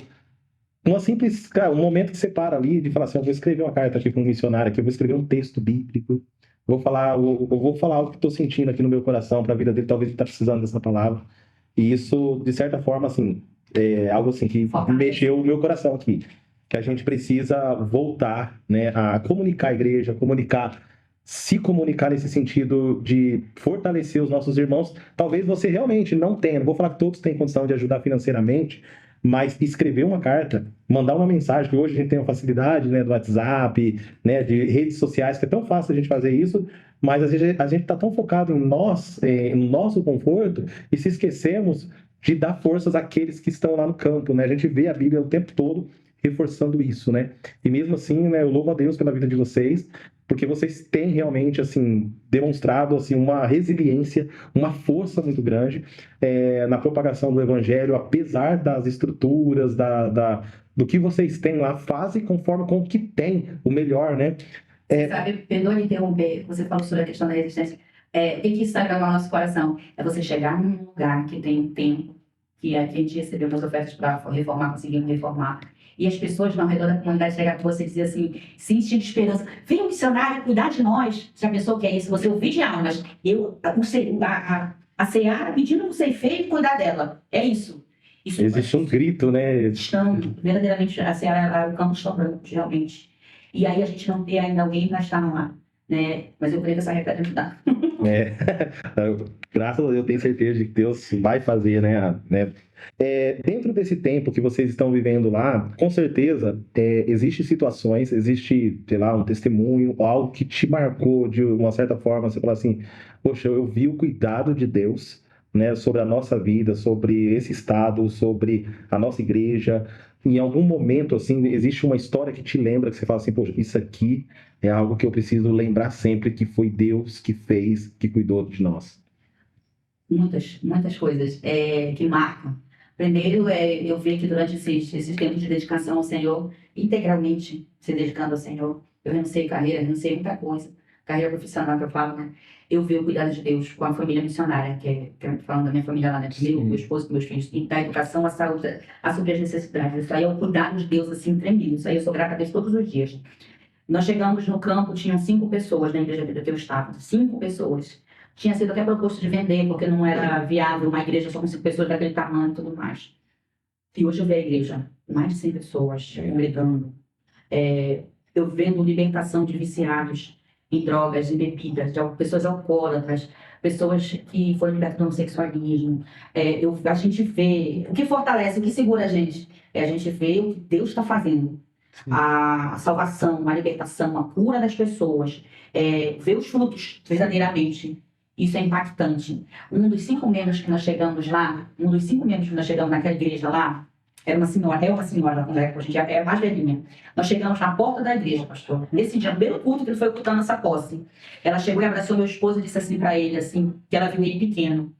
uma simples, cara, um momento que você para ali de falar assim, eu vou escrever uma carta aqui para um missionário, aqui, eu vou escrever um texto bíblico, eu vou falar algo que estou sentindo aqui no meu coração para a vida dele, talvez ele está precisando dessa palavra. E isso, de certa forma, assim, é algo assim que mexeu o meu coração aqui, que a gente precisa voltar, né, a comunicar a igreja, se comunicar nesse sentido de fortalecer os nossos irmãos. Talvez você realmente não tenha, não vou falar que todos têm condição de ajudar financeiramente, mas escrever uma carta, mandar uma mensagem, que hoje a gente tem a facilidade, né, do WhatsApp, né, de redes sociais, que é tão fácil a gente fazer isso, mas às vezes a gente está tão focado em nós, no nosso conforto, e se esquecemos de dar forças àqueles que estão lá no campo, né? A gente vê a Bíblia o tempo todo reforçando isso, né? E mesmo assim, né, eu louvo a Deus pela vida de vocês, porque vocês têm realmente, assim, demonstrado, assim, uma resiliência, uma força muito grande na propagação do Evangelho, apesar das estruturas, do que vocês têm lá, fazem conforme com o que tem, o melhor, né? Sabe, perdoa me interromper, você falou sobre a questão da resistência. O que isso está gravando no nosso coração? É você chegar num lugar que tem um tempo, que a gente recebeu umas ofertas para reformar, conseguimos reformar, e as pessoas ao redor da comunidade chegar para você e dizer assim, sentindo esperança, vem um missionário cuidar de nós. Já pensou o que é isso? Você ouvir de almas, a Seara pedindo para o ceifeiro cuidar dela. É isso. Existe um grito, né? Estão, verdadeiramente, a Seara, o campo está branco, realmente. E aí a gente não tem ainda alguém para estar lá. né? Mas eu creio que essa regra vai mudar. É, graças a Deus, eu tenho certeza de que Deus vai fazer, né? Dentro desse tempo que vocês estão vivendo lá, com certeza, existe situações, existe, sei lá, um testemunho, algo que te marcou de uma certa forma, você fala assim, poxa, eu vi o cuidado de Deus, né, sobre a nossa vida, sobre esse estado, sobre a nossa igreja. Em algum momento, assim, existe uma história que te lembra, que você fala assim, poxa, isso aqui é algo que eu preciso lembrar sempre que foi Deus que fez, que cuidou de nós. Muitas coisas que marcam. Primeiro, eu vi que durante esses tempos de dedicação ao Senhor, integralmente se dedicando ao Senhor, eu renunciei carreira, renunciei muita coisa, carreira profissional que eu falo, né? Eu vi o cuidado de Deus com a família missionária, falando da minha família lá, né? Comigo, meu esposo, com meus filhos, e da educação, a saúde, a suprir as necessidades. Isso aí é o cuidado de Deus, assim, tremendo. Isso aí eu sou grata a Deus todos os dias. Nós chegamos no campo, tinham 5 pessoas na igreja que eu estava, 5 pessoas. Tinha sido até proposto de vender, porque não era viável uma igreja só com 5 pessoas daquele tamanho e tudo mais. E hoje eu vejo a igreja, mais de 100 pessoas congregando. Eu vendo libertação de viciados em drogas, em bebidas, de pessoas alcoólatras, pessoas que foram libertas do homossexualismo. A gente vê, o que fortalece, o que segura a gente vê o que Deus está fazendo. A salvação, a libertação, a cura das pessoas, ver os frutos verdadeiramente. Isso é impactante. Um dos 5 membros que nós chegamos naquela igreja lá, é uma senhora, né? A gente é mais velhinha. Nós chegamos na porta da igreja, pastor. Nesse dia, no primeiro culto que ele foi ocultando essa posse, ela chegou e abraçou meu esposo e disse assim para ele, assim, que ela viu ele pequeno.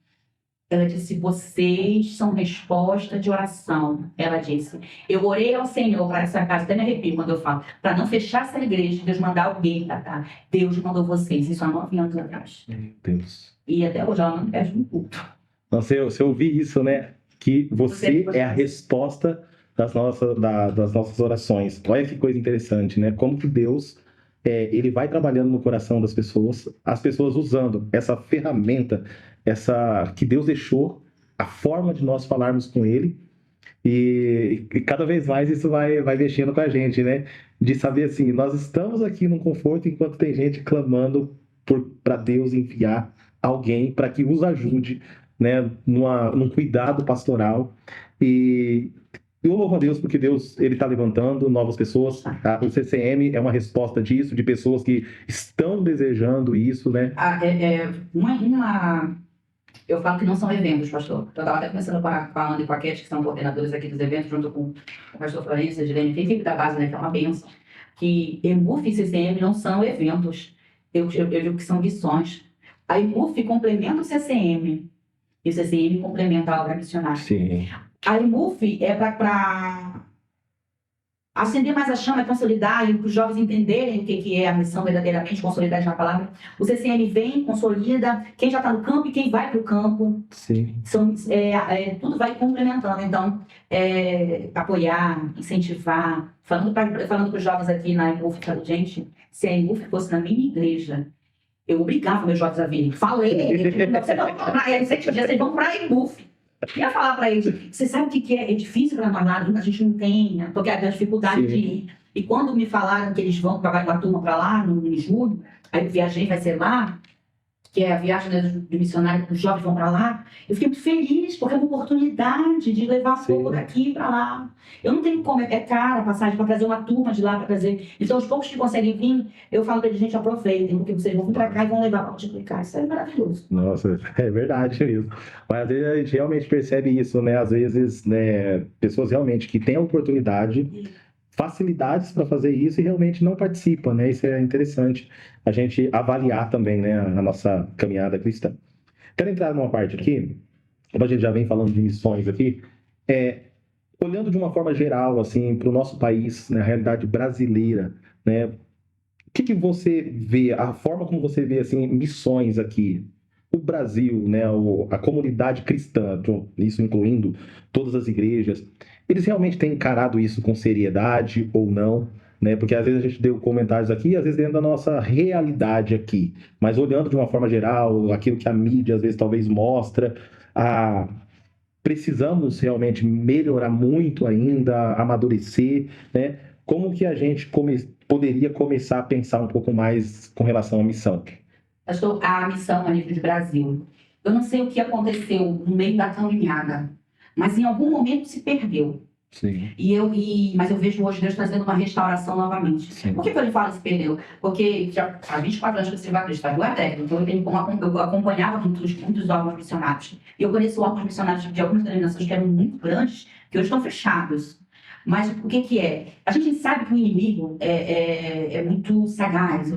Ela disse, vocês são resposta de oração. Ela disse, eu orei ao Senhor para essa casa, até me arrepio quando eu falo, para não fechar essa igreja, Deus mandar alguém para cá. Deus mandou vocês, isso há 9 anos atrás. Meu Deus. E até hoje ela não perde um culto. Nossa, eu ouvi isso, né? Que você é a resposta das nossas orações. Olha que coisa interessante, né? Como que Deus, ele vai trabalhando no coração das pessoas, as pessoas usando essa ferramenta, que Deus deixou, a forma de nós falarmos com Ele, e cada vez mais isso vai mexendo com a gente, né? De saber assim, nós estamos aqui num conforto enquanto tem gente clamando para Deus enviar alguém para que os ajude, né? Num cuidado pastoral. E eu louvo a Deus porque Deus ele está levantando novas pessoas. Tá? O CCM é uma resposta disso, de pessoas que estão desejando isso, né? Eu falo que não são eventos, pastor. Eu estava até conversando com a Ana e com a Cat, que são coordenadores aqui dos eventos, junto com o pastor Florencio, a Gilene, que equipe da base, né, que é uma benção. Que EMUF e CCM não são eventos. Eu digo que são missões. A EMUF complementa o CCM. E o CCM complementa a obra missionária. Sim. A EMUF é para acender mais a chama, consolidar, e para os jovens entenderem o que é a missão verdadeiramente, consolidar na palavra. O CCM vem, consolida quem já está no campo e quem vai para o campo. Sim. Tudo vai complementando. Então, apoiar, incentivar. Falando para os jovens aqui na EMUF, gente, se a EMUF fosse na minha igreja, eu obrigava meus jovens a virem. Falei, vocês vão para a EMUF. Ia falar para eles, você sabe o que é? É difícil para nós lá, a gente não tem, porque a dificuldade de ir. E quando me falaram que eles vão para uma turma para lá, em julho, aí eu viajei, vai ser lá, que é a viagem do missionário, que os jovens vão para lá, eu fiquei muito feliz, porque é uma oportunidade de levar fogo daqui para lá. Eu não tenho como, é cara a passagem para trazer uma turma de lá para trazer. Então, os poucos que conseguem vir, eu falo para eles, gente, aproveitem, porque vocês vão vir para cá e vão levar para multiplicar. Isso é maravilhoso. Nossa, é verdade mesmo. Mas às vezes a gente realmente percebe isso, né? Às vezes, né, pessoas realmente que têm a oportunidade, facilidades para fazer isso e realmente não participam, né? Isso é interessante a gente avaliar também, né, a nossa caminhada cristã. Quero entrar numa parte aqui, como a gente já vem falando de missões aqui, olhando de uma forma geral, assim, para o nosso país, né, a realidade brasileira, né? O que você vê, a forma como você vê, assim, missões aqui, o Brasil, né, a comunidade cristã, isso incluindo todas as igrejas, eles realmente têm encarado isso com seriedade ou não? Né? Porque às vezes a gente deu comentários aqui, às vezes dentro da nossa realidade aqui, mas olhando de uma forma geral, aquilo que a mídia às vezes talvez mostra, precisamos realmente melhorar muito ainda, amadurecer, né? Como que a gente poderia começar a pensar um pouco mais com relação à missão? Pastor, a missão a nível de Brasil. Eu não sei o que aconteceu no meio da caminhada, mas em algum momento se perdeu. Sim. Mas eu vejo hoje Deus trazendo uma restauração novamente. Sim. Por que eu falo se perdeu? Porque já há 24 anos que eu sirvo a Cristo, faz duas décadas, então eu acompanhava muitos órgãos missionários. E eu conheço órgãos missionários de algumas denominações que eram muito grandes, que hoje estão fechados. Mas o que é? A gente sabe que o inimigo é muito sagaz.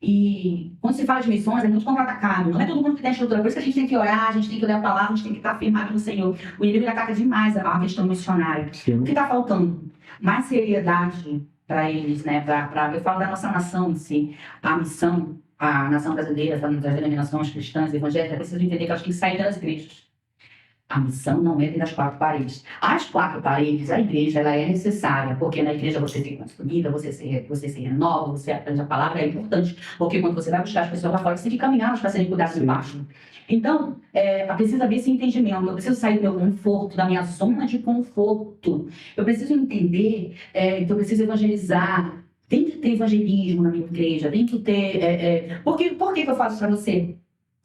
E quando se fala de missões, é muito contra-atacado. Não é todo mundo que tem estrutura. Por isso que a gente tem que orar, a gente tem que ler a palavra, a gente tem que estar firmado no Senhor. O inimigo ataca demais a questão missionária. Sim. O que está faltando? Mais seriedade para eles, né? Eu falo da nossa nação em si. A missão, a nação brasileira, falando das denominações cristãs, evangélicas, precisa entender que elas têm que sair das igrejas. A missão não é dentro das quatro paredes. As quatro paredes, a igreja, ela é necessária, porque na igreja você se construída, você se renova, você aprende a palavra, é importante, porque quando você vai buscar as pessoas lá fora, você tem que caminhar para serem cuidadas embaixo. Então, precisa haver esse entendimento. Eu preciso sair do meu conforto, da minha zona de conforto. Eu preciso entender que eu preciso evangelizar. Tem que ter evangelismo na minha igreja, tem que ter... Por que eu faço isso para você?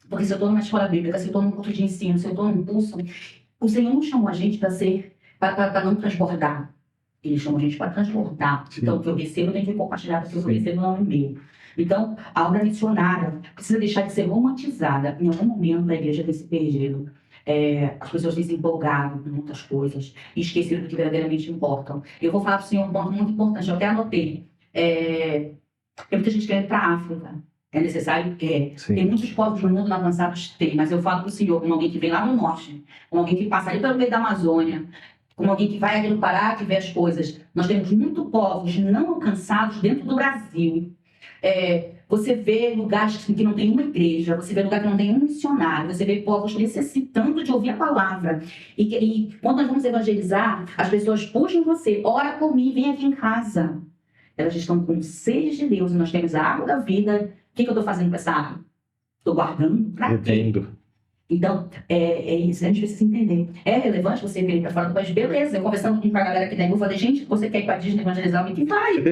Porque se eu estou numa escola bíblica, se eu estou num culto de ensino, se eu estou num curso, o Senhor não chamou a gente para não transbordar. Ele chamou a gente para transbordar. Sim. Então, o que eu recebo, eu tenho que compartilhar, porque o que eu recebo não é meu. Então, a obra missionária precisa deixar de ser romantizada. Em algum momento, a igreja tem se perdido. As pessoas têm se empolgado com muitas coisas e esquecido do que verdadeiramente importam. Eu vou falar para o senhor um ponto muito importante, eu até anotei. Tem muita gente querendo ir para a África. É necessário? Sim. Tem muitos povos no mundo não avançados? Tem, mas eu falo para o senhor, como alguém que vem lá do norte, como alguém que passa ali pelo meio da Amazônia, como alguém que vai ali no Pará, que vê as coisas. Nós temos muitos povos não alcançados dentro do Brasil. Você vê lugares que não tem uma igreja, você vê lugares que não tem um missionário, você vê povos necessitando de ouvir a palavra. E quando nós vamos evangelizar, as pessoas puxam você, ora por mim, vem aqui em casa. Elas estão com sede de Deus, e nós temos a água da vida. O que eu estou fazendo com essa água? Estou guardando para quê? Então, é isso, a gente precisa entender. É relevante você vir para fora do país? Beleza, eu conversando com a galera aqui da Embu, falei, gente, você quer ir para a Disney evangelizar alguém? Vai!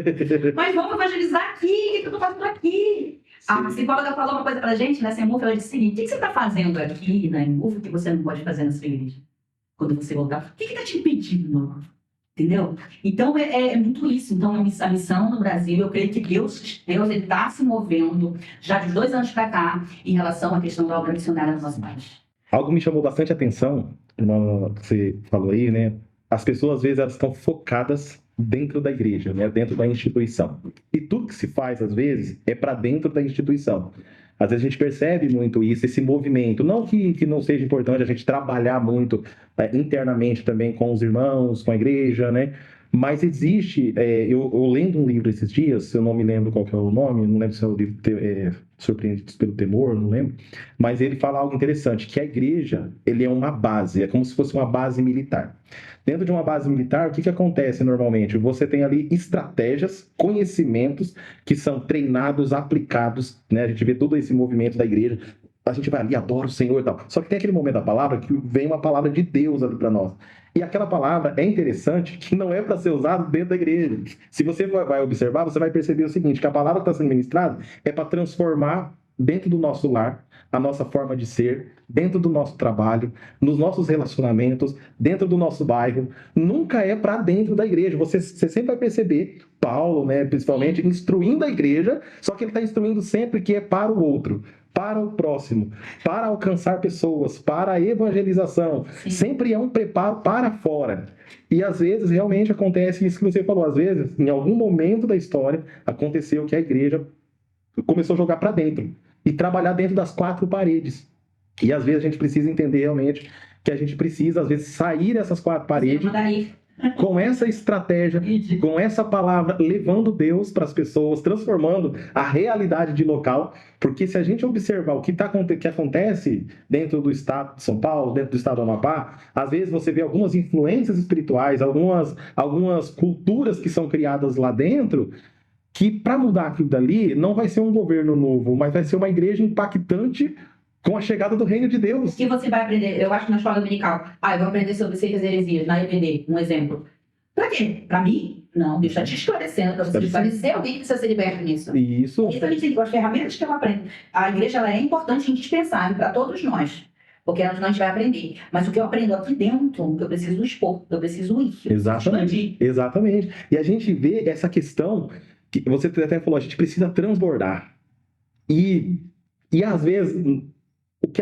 Mas vamos evangelizar aqui, o que eu estou fazendo aqui? A psicóloga falou uma coisa para a gente nessa Embu, ela disse o seguinte, o que você está fazendo aqui na Embu que você não pode fazer na sua igreja? Quando você voltar, o que está te impedindo? Entendeu? Então, é muito isso. Então, a missão no Brasil, eu creio que Deus está se movendo já de 2 anos para cá em relação à questão da obra missionária no nosso país. Algo me chamou bastante atenção, que você falou aí, né? As pessoas, às vezes, elas estão focadas dentro da igreja, né? Dentro da instituição. E tudo que se faz, às vezes, é para dentro da instituição. Às vezes a gente percebe muito isso, esse movimento. Não que não seja importante a gente trabalhar muito internamente também com os irmãos, com a igreja, né? Mas existe, eu lendo um livro esses dias, eu não me lembro qual que é o nome, não lembro se é o livro Surpreendidos pelo Temor, não lembro, mas ele fala algo interessante, que a igreja, ele é uma base, é como se fosse uma base militar. Dentro de uma base militar, o que acontece normalmente? Você tem ali estratégias, conhecimentos que são treinados, aplicados, né? A gente vê todo esse movimento da igreja, a gente vai ali, adora o Senhor e tal. Só que tem aquele momento da palavra que vem uma palavra de Deus ali para nós. E aquela palavra é interessante que não é para ser usada dentro da igreja. Se você vai observar, você vai perceber o seguinte, que a palavra que está sendo ministrada é para transformar dentro do nosso lar, a nossa forma de ser, dentro do nosso trabalho, nos nossos relacionamentos, dentro do nosso bairro. Nunca é para dentro da igreja. Você sempre vai perceber Paulo, né, principalmente, instruindo a igreja, só que ele está instruindo sempre que é para o outro, para o próximo, para alcançar pessoas, para a evangelização. Sim. Sempre é um preparo para fora. E às vezes realmente acontece isso que você falou. Às vezes, em algum momento da história, aconteceu que a igreja começou a jogar para dentro e trabalhar dentro das 4 paredes. E às vezes a gente precisa entender realmente que a gente precisa, às vezes, sair dessas 4 paredes com essa estratégia, com essa palavra, levando Deus para as pessoas, transformando a realidade de local, porque se a gente observar o que acontece dentro do estado de São Paulo, dentro do estado do Amapá, às vezes você vê algumas influências espirituais, algumas culturas que são criadas lá dentro, que para mudar aquilo dali, não vai ser um governo novo, mas vai ser uma igreja impactante com a chegada do reino de Deus. O que você vai aprender? Eu acho que na escola dominical, eu vou aprender sobre sectas e heresias, na EBD, um exemplo. Pra quê? Pra mim? Não, Deus está te esclarecendo, para você esclarecer alguém que precisa ser liberto nisso. Isso. Isso a gente tem as ferramentas que eu aprendo. A igreja ela é importante e indispensável para todos nós. Porque a gente vai aprender. Mas o que eu aprendo aqui dentro, eu preciso expor, eu preciso ir. Exatamente. Exatamente. E a gente vê essa questão que você até falou, a gente precisa transbordar. E às vezes, o que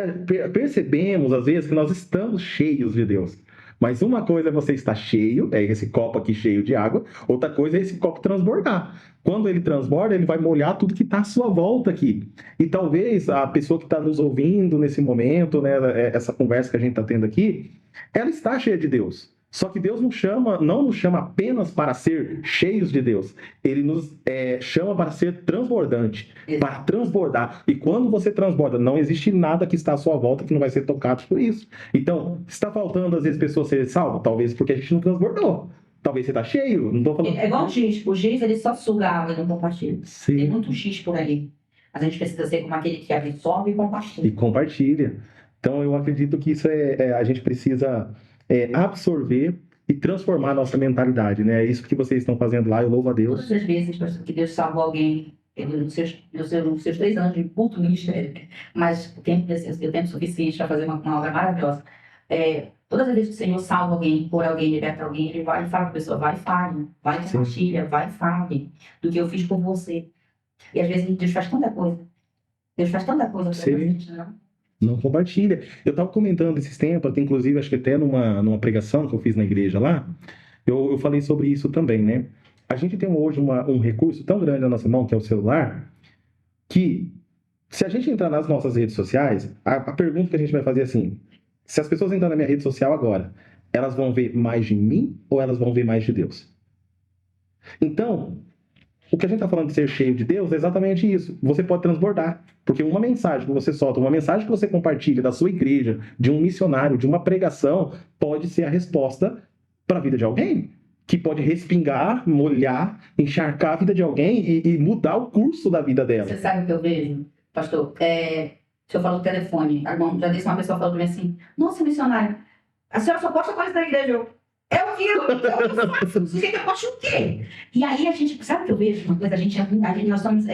percebemos, às vezes, que nós estamos cheios de Deus. Mas uma coisa é você estar cheio, é esse copo aqui cheio de água, outra coisa é esse copo transbordar. Quando ele transborda, ele vai molhar tudo que está à sua volta aqui. E talvez a pessoa que está nos ouvindo nesse momento, né, essa conversa que a gente está tendo aqui, ela está cheia de Deus. Só que Deus não nos chama apenas para ser cheios de Deus. Ele nos chama para ser transbordante, para transbordar. E quando você transborda, não existe nada que está à sua volta que não vai ser tocado por isso. Então, está faltando às vezes pessoas serem salvas? Talvez porque a gente não transbordou. Talvez você está cheio, não estou falando... É igual o giz. O giz, ele só suga água e não compartilha. Sim. Tem muito giz por aí. A gente precisa ser como aquele que absorve e compartilha. E compartilha. Então, eu acredito que isso a gente precisa... absorver e transformar a nossa mentalidade, né? É isso que vocês estão fazendo lá, eu louvo a Deus. Todas as vezes que Deus salvou alguém nos seus 3 anos de culto ministério, mas o tempo suficiente para fazer uma obra maravilhosa. Todas as vezes que o Senhor salva alguém, por alguém, liberta alguém, Ele vai e fala para a pessoa, vai e fale, vai e compartilha, vai e fale do que eu fiz por você. E às vezes Deus faz tanta coisa. Deus faz tanta coisa para a gente, não compartilha. Eu estava comentando esses tempos, até, inclusive, acho que até numa pregação que eu fiz na igreja lá, eu falei sobre isso também, né? A gente tem hoje um recurso tão grande na nossa mão, que é o celular, que se a gente entrar nas nossas redes sociais, a pergunta que a gente vai fazer é assim, se as pessoas entrarem na minha rede social agora, elas vão ver mais de mim ou elas vão ver mais de Deus? Então, o que a gente está falando de ser cheio de Deus é exatamente isso. Você pode transbordar. Porque uma mensagem que você solta, uma mensagem que você compartilha da sua igreja, de um missionário, de uma pregação, pode ser a resposta para a vida de alguém. Que pode respingar, molhar, encharcar a vida de alguém e mudar o curso da vida dela. Você sabe o que eu vejo, pastor? Se eu falo no telefone, já disse uma pessoa falou para mim assim, nossa, missionário, a senhora só posta coisa da igreja. É o que você quer que eu poste o quê? E aí a gente, sabe o que eu vejo? Uma coisa, nós somos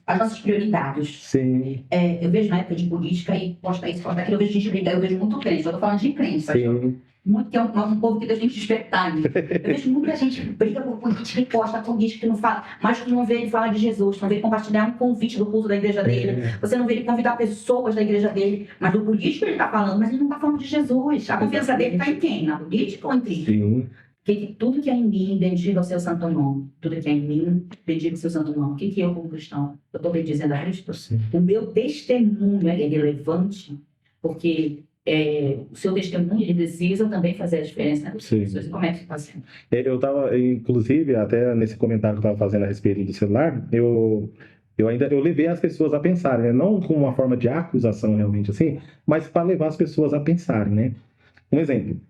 as nossas prioridades. Sim. Eu vejo na época de política e posta isso, posta aquilo, eu vejo gente brigar, eu vejo muito crente, eu tô falando de crente, Sim. Muito que é um povo que Deus tem que despertar. Eu vejo muita gente briga por política e posta política que não fala, mas tu não vê ele falar de Jesus, tu não vê ele compartilhar um convite do culto da igreja dele, você não vê ele convidar pessoas da igreja dele, mas do político ele tá falando, mas ele não tá falando de Jesus. A confiança dele tá em quem? Na política ou em Cristo? Sim. Que tudo que é em mim, bendiga o seu santo nome. Tudo que é em mim, bendiga o seu santo nome. O que eu, como cristão, eu estou bendizendo a Cristo? Sim. O meu testemunho é relevante, porque o seu testemunho, ele precisa também fazer a diferença nas pessoas. Como é que está sendo? Eu estava, inclusive, até nesse comentário que eu estava fazendo a respeito do celular, eu levei as pessoas a pensarem, né? Não como uma forma de acusação realmente assim, mas para levar as pessoas a pensarem, né? Um exemplo,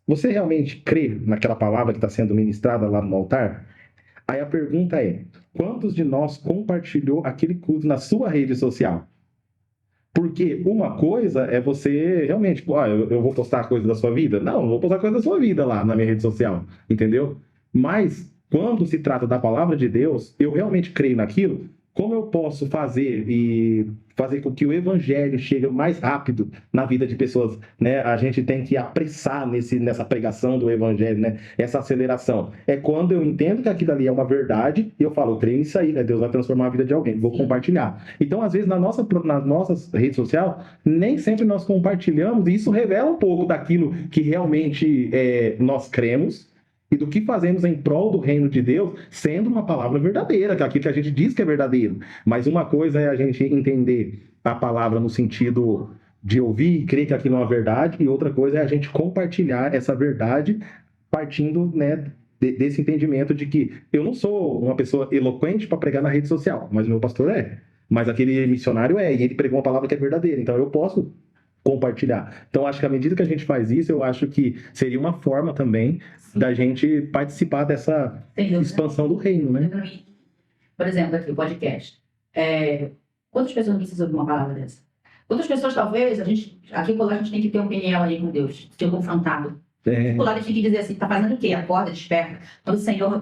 você realmente crê naquela palavra que está sendo ministrada lá no altar? Aí a pergunta é, quantos de nós compartilhou aquele culto na sua rede social? Porque uma coisa é você realmente, eu vou postar coisa da sua vida? Não, não vou postar coisa da sua vida lá na minha rede social, entendeu? Mas quando se trata da palavra de Deus, eu realmente creio naquilo, como eu posso fazer com que o evangelho chegue mais rápido na vida de pessoas, né? A gente tem que apressar nessa pregação do evangelho, né? Essa aceleração. É quando eu entendo que aquilo ali é uma verdade e eu falo, eu creio nisso aí, né? Deus vai transformar a vida de alguém, vou compartilhar. Então, às vezes, nas nossas redes sociais, nem sempre nós compartilhamos e isso revela um pouco daquilo que realmente nós cremos e do que fazemos em prol do reino de Deus, sendo uma palavra verdadeira, que é aquilo que a gente diz que é verdadeiro. Mas uma coisa é a gente entender a palavra no sentido de ouvir e crer que aquilo é uma verdade, e outra coisa é a gente compartilhar essa verdade partindo, né, desse entendimento de que eu não sou uma pessoa eloquente para pregar na rede social, mas o meu pastor é. Mas aquele missionário e ele pregou uma palavra que é verdadeira, então eu posso compartilhar. Então, acho que à medida que a gente faz isso, eu acho que seria uma forma também da gente participar dessa expansão do reino, né? Por exemplo, aqui o podcast. Quantas pessoas precisam de uma palavra dessa? Quantas pessoas, talvez, aqui a gente tem que ter um PNL ali com Deus, ser confrontado. Discipulado a gente tem que dizer assim, tá fazendo o quê? Acorda, desperta.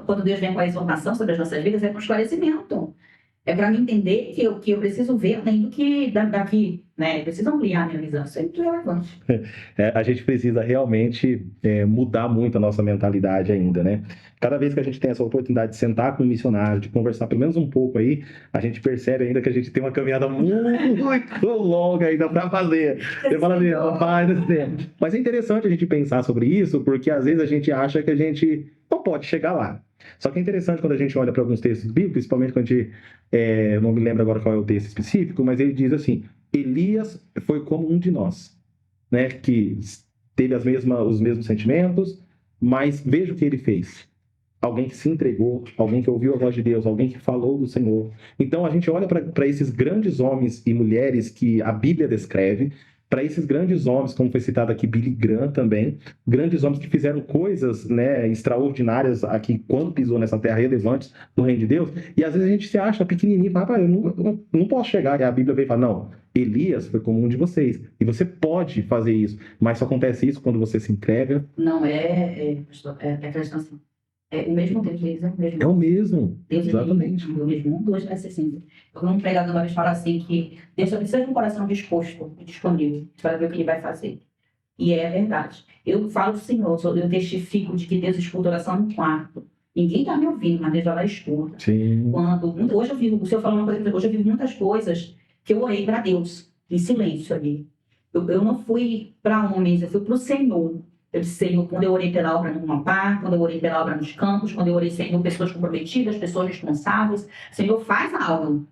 Quando Deus vem com a exortação sobre as nossas vidas, é com esclarecimento. É para mim entender que eu preciso ver além do que daqui, né? Eu preciso ampliar a minha visão. Isso é muito relevante. A gente precisa realmente mudar muito a nossa mentalidade ainda, né? Cada vez que a gente tem essa oportunidade de sentar com um missionário, de conversar pelo menos um pouco aí, a gente percebe ainda que a gente tem uma caminhada muito longa ainda para fazer. Você fala assim, rapaz, mas é interessante a gente pensar sobre isso, porque às vezes a gente acha que a gente não pode chegar lá. Só que é interessante quando a gente olha para alguns textos bíblicos, principalmente quando a gente, não me lembro agora qual é o texto específico, mas ele diz assim, Elias foi como um de nós, né, que teve os mesmos sentimentos, mas veja o que ele fez. Alguém que se entregou, alguém que ouviu a voz de Deus, alguém que falou do Senhor. Então a gente olha para esses grandes homens e mulheres que a Bíblia descreve, para esses grandes homens, como foi citado aqui Billy Graham também, grandes homens que fizeram coisas, né, extraordinárias aqui quando pisou nessa terra, relevantes do reino de Deus, e às vezes a gente se acha pequenininho, fala, eu não posso chegar, e a Bíblia vem e fala, não, Elias foi como um de vocês, e você pode fazer isso, mas só acontece isso quando você se entrega. Não, pastor, é aquela questão assim. É o mesmo Deus, Deus é o mesmo. É o mesmo, Deus exatamente. É o mesmo. Deus vai ser sempre. Eu vi um pregador uma vez falar assim que Deus só precisa de um coração disposto e disponível para ver o que ele vai fazer. E é verdade. Eu falo do Senhor, eu testifico de que Deus escuta oração no quarto. Ninguém está me ouvindo, mas Deus vai lá e escuta. Sim. Hoje eu vivo, o Senhor falou uma coisa, hoje eu vivo muitas coisas que eu orei para Deus, em silêncio ali. Eu não fui para homens, eu fui para o Senhor. Eu disse, Senhor, quando eu orei pela obra no Amapá, quando eu orei pela obra nos campos, quando eu orei, Senhor, pessoas comprometidas, pessoas responsáveis, Senhor, faz algo.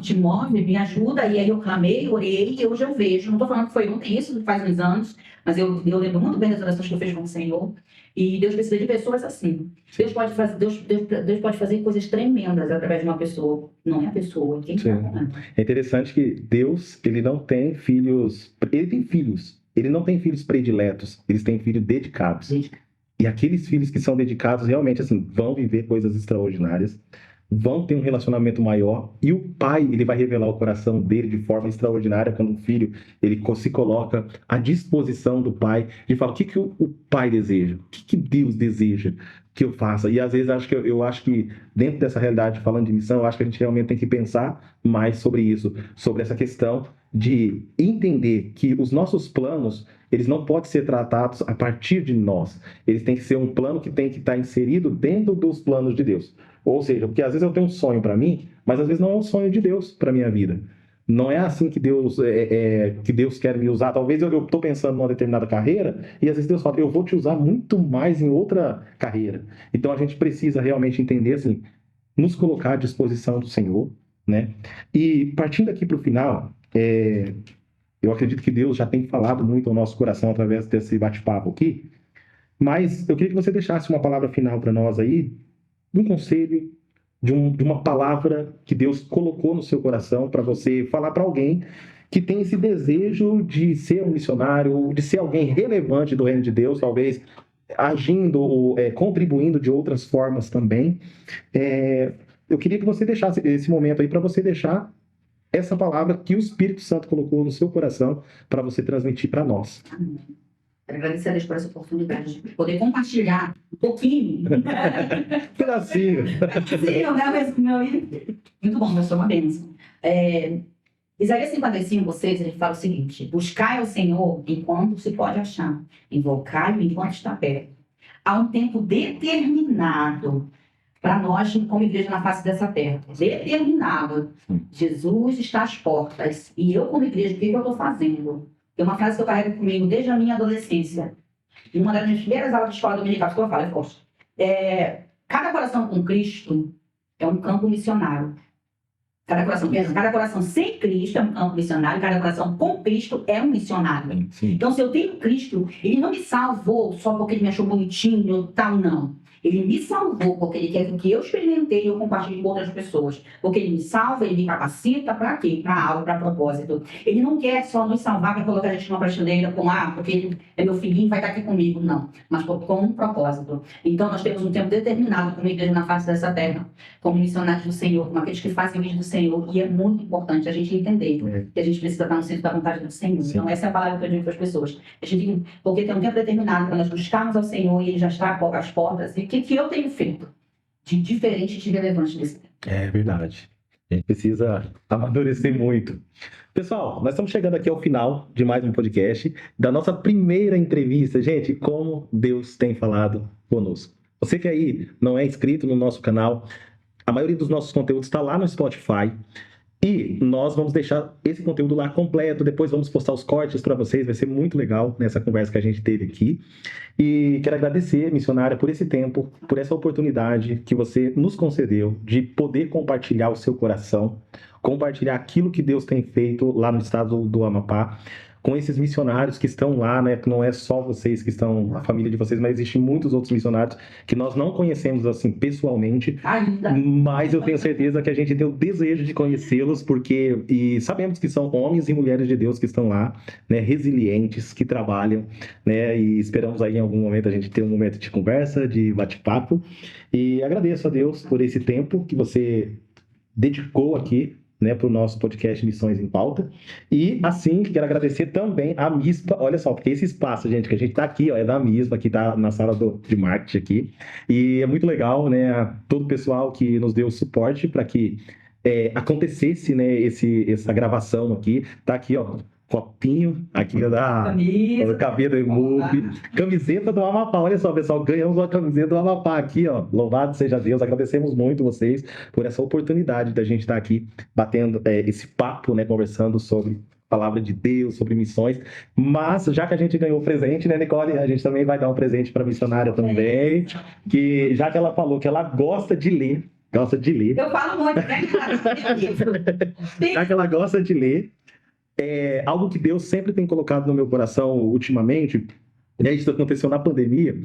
Te move, me ajuda. E aí eu clamei, orei, e hoje eu vejo. Não estou falando que foi ontem, isso faz uns anos, mas eu lembro muito bem das orações que eu fiz com o Senhor. E Deus precisa de pessoas assim. Deus pode fazer coisas tremendas através de uma pessoa. Não é a pessoa, quem está com ela. É interessante que Deus, ele não tem filhos... Ele tem filhos. Ele não tem filhos prediletos, eles têm filhos dedicados. E aqueles filhos que são dedicados, realmente, assim, vão viver coisas extraordinárias, vão ter um relacionamento maior, e o pai, ele vai revelar o coração dele de forma extraordinária quando o filho, ele se coloca à disposição do pai, e fala, o que o pai deseja? O que Deus deseja que eu faça? E às vezes eu acho que dentro dessa realidade, falando de missão, eu acho que a gente realmente tem que pensar mais sobre isso, sobre essa questão de entender que os nossos planos, eles não podem ser tratados a partir de nós. Eles têm que ser um plano que tem que estar inserido dentro dos planos de Deus. Ou seja, porque às vezes eu tenho um sonho para mim, mas às vezes não é um sonho de Deus para minha vida. Não é assim que Deus quer me usar. Talvez eu estou pensando numa determinada carreira e às vezes Deus fala, eu vou te usar muito mais em outra carreira. Então a gente precisa realmente entender, assim, nos colocar à disposição do Senhor, né? E partindo aqui para o final, eu acredito que Deus já tem falado muito ao nosso coração através desse bate-papo aqui, mas eu queria que você deixasse uma palavra final para nós aí, um conselho, de uma palavra que Deus colocou no seu coração para você falar para alguém que tem esse desejo de ser um missionário, de ser alguém relevante do reino de Deus, talvez agindo ou contribuindo de outras formas também. Eu queria que você deixasse esse momento aí para você deixar essa palavra que o Espírito Santo colocou no seu coração para você transmitir para nós. Amém. Quero agradecer a Deus por essa oportunidade de poder compartilhar um pouquinho. Pedacinho. Muito bom, eu sou uma bênção. Isaías 55, vocês, ele fala o seguinte: buscai ao Senhor enquanto se pode achar, invocai-o enquanto está perto. Há um tempo determinado para nós, como igreja na face dessa terra. Determinado. Jesus está às portas. E eu, como igreja, o que eu estou fazendo? Tem uma frase que eu carrego comigo desde a minha adolescência. Em uma das minhas primeiras aulas de escola dominical, que eu falo, eu gosto. Cada coração com Cristo é um campo missionário. Cada coração sem Cristo é um campo missionário. Cada coração com Cristo é um missionário. Sim. Então, se eu tenho Cristo, Ele não me salvou só porque Ele me achou bonitinho, tal, não. Ele me salvou porque Ele quer que eu experimentei e eu compartilhe com outras pessoas. Porque Ele me salva, Ele me capacita para quê? Para algo, para propósito. Ele não quer só nos salvar para colocar a gente numa prateleira com, porque Ele é meu filhinho, vai estar aqui comigo. Não, mas com um propósito. Então, nós temos um tempo determinado como igreja na face dessa terra, como missionários do Senhor, como aqueles que fazem o vídeo do Senhor, e é muito importante a gente entender que a gente precisa estar no centro da vontade do Senhor. Sim. Então, essa é a palavra que eu digo para as pessoas. A gente, porque tem um tempo determinado para nós buscarmos ao Senhor e Ele já está às portas. E o que eu tenho feito de diferente e de relevante nesse tempo? É verdade. A gente precisa amadurecer muito. Pessoal, nós estamos chegando aqui ao final de mais um podcast, da nossa primeira entrevista. Gente, como Deus tem falado conosco. Você que aí não é inscrito no nosso canal, a maioria dos nossos conteúdos está lá no Spotify. E nós vamos deixar esse conteúdo lá completo, depois vamos postar os cortes para vocês, vai ser muito legal nessa conversa que a gente teve aqui. E quero agradecer, missionária, por esse tempo, por essa oportunidade que você nos concedeu de poder compartilhar o seu coração, compartilhar aquilo que Deus tem feito lá no estado do Amapá, com esses missionários que estão lá, né? Que não é só vocês que estão, a família de vocês, mas existem muitos outros missionários que nós não conhecemos assim pessoalmente, mas eu tenho certeza que a gente tem o desejo de conhecê-los, porque e sabemos que são homens e mulheres de Deus que estão lá, né? Resilientes, que trabalham, né? E esperamos aí em algum momento a gente ter um momento de conversa, de bate-papo. E agradeço a Deus por esse tempo que você dedicou aqui, né, para o nosso podcast Missões em Pauta. E assim, quero agradecer também a MISPA, olha só, porque esse espaço, gente, que a gente está aqui, ó, é da MISPA, que está na sala de marketing aqui, e é muito legal, né, todo o pessoal que nos deu suporte para que acontecesse, né, essa gravação aqui, tá aqui, ó, copinho, aqui da Cabelo e Move, camiseta do Amapá, olha só, pessoal, ganhamos uma camiseta do Amapá aqui, ó, louvado seja Deus, agradecemos muito vocês por essa oportunidade da gente estar aqui batendo esse papo, né, conversando sobre a palavra de Deus, sobre missões, mas já que a gente ganhou o presente, né, Nicole, a gente também vai dar um presente para a missionária também, que já que ela falou que ela gosta de ler, eu falo muito, né, já que ela gosta de ler, algo que Deus sempre tem colocado no meu coração ultimamente, e isso aconteceu na pandemia,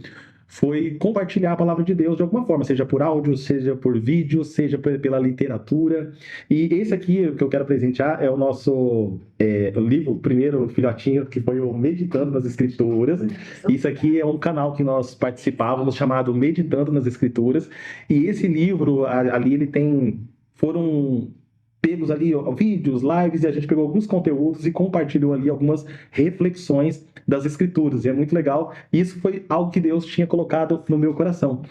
foi compartilhar a palavra de Deus de alguma forma, seja por áudio, seja por vídeo, seja pela literatura. E esse aqui que eu quero presentear é o nosso livro, o primeiro filhotinho, que foi o Meditando nas Escrituras. Isso aqui é um canal que nós participávamos, chamado Meditando nas Escrituras. E esse livro, ali ele foram pegos ali vídeos, lives, e a gente pegou alguns conteúdos e compartilhou ali algumas reflexões das Escrituras, e é muito legal. Isso foi algo que Deus tinha colocado no meu coração.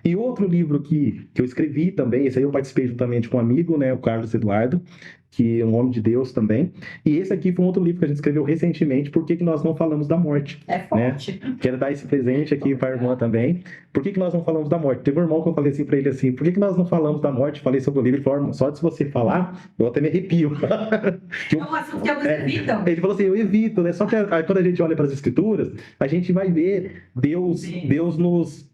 E outro livro que eu escrevi também, esse aí eu participei juntamente com um amigo, né, o Carlos Eduardo, que é um homem de Deus também. E esse aqui foi um outro livro que a gente escreveu recentemente, Por que nós não falamos da morte? É forte. Né? Quero dar esse presente aqui para a irmã também. Por que nós não falamos da morte? Teve um irmão que eu falei assim para ele assim, por que nós não falamos da morte? Falei sobre o livro, ele falou, irmão, só de você falar, eu até me arrepio. É um assunto que alguns evitam. Ele falou assim, eu evito, né? Só que quando a gente olha para as Escrituras, a gente vai ver Deus nos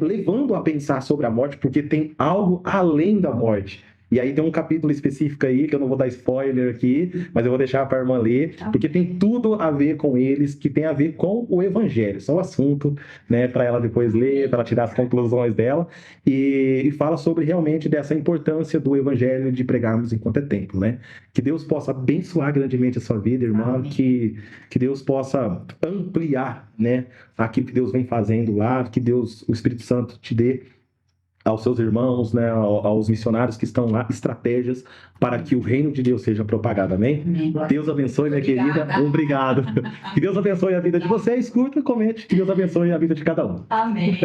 levando a pensar sobre a morte, porque tem algo além da morte. E aí tem um capítulo específico aí, que eu não vou dar spoiler aqui, mas eu vou deixar para a irmã ler, porque tem tudo a ver com eles, que tem a ver com o Evangelho. Só o assunto, né, para ela depois ler, para ela tirar as conclusões dela, e fala sobre realmente dessa importância do Evangelho de pregarmos enquanto é tempo, né? Que Deus possa abençoar grandemente a sua vida, irmã, que Deus possa ampliar, né, aquilo que Deus vem fazendo lá, que Deus, o Espírito Santo, te dê aos seus irmãos, né, aos missionários que estão lá, estratégias para que o reino de Deus seja propagado, amém? Deus abençoe, minha querida, obrigado. Que Deus abençoe a vida de vocês, curta, comente, que Deus abençoe a vida de cada um. Amém.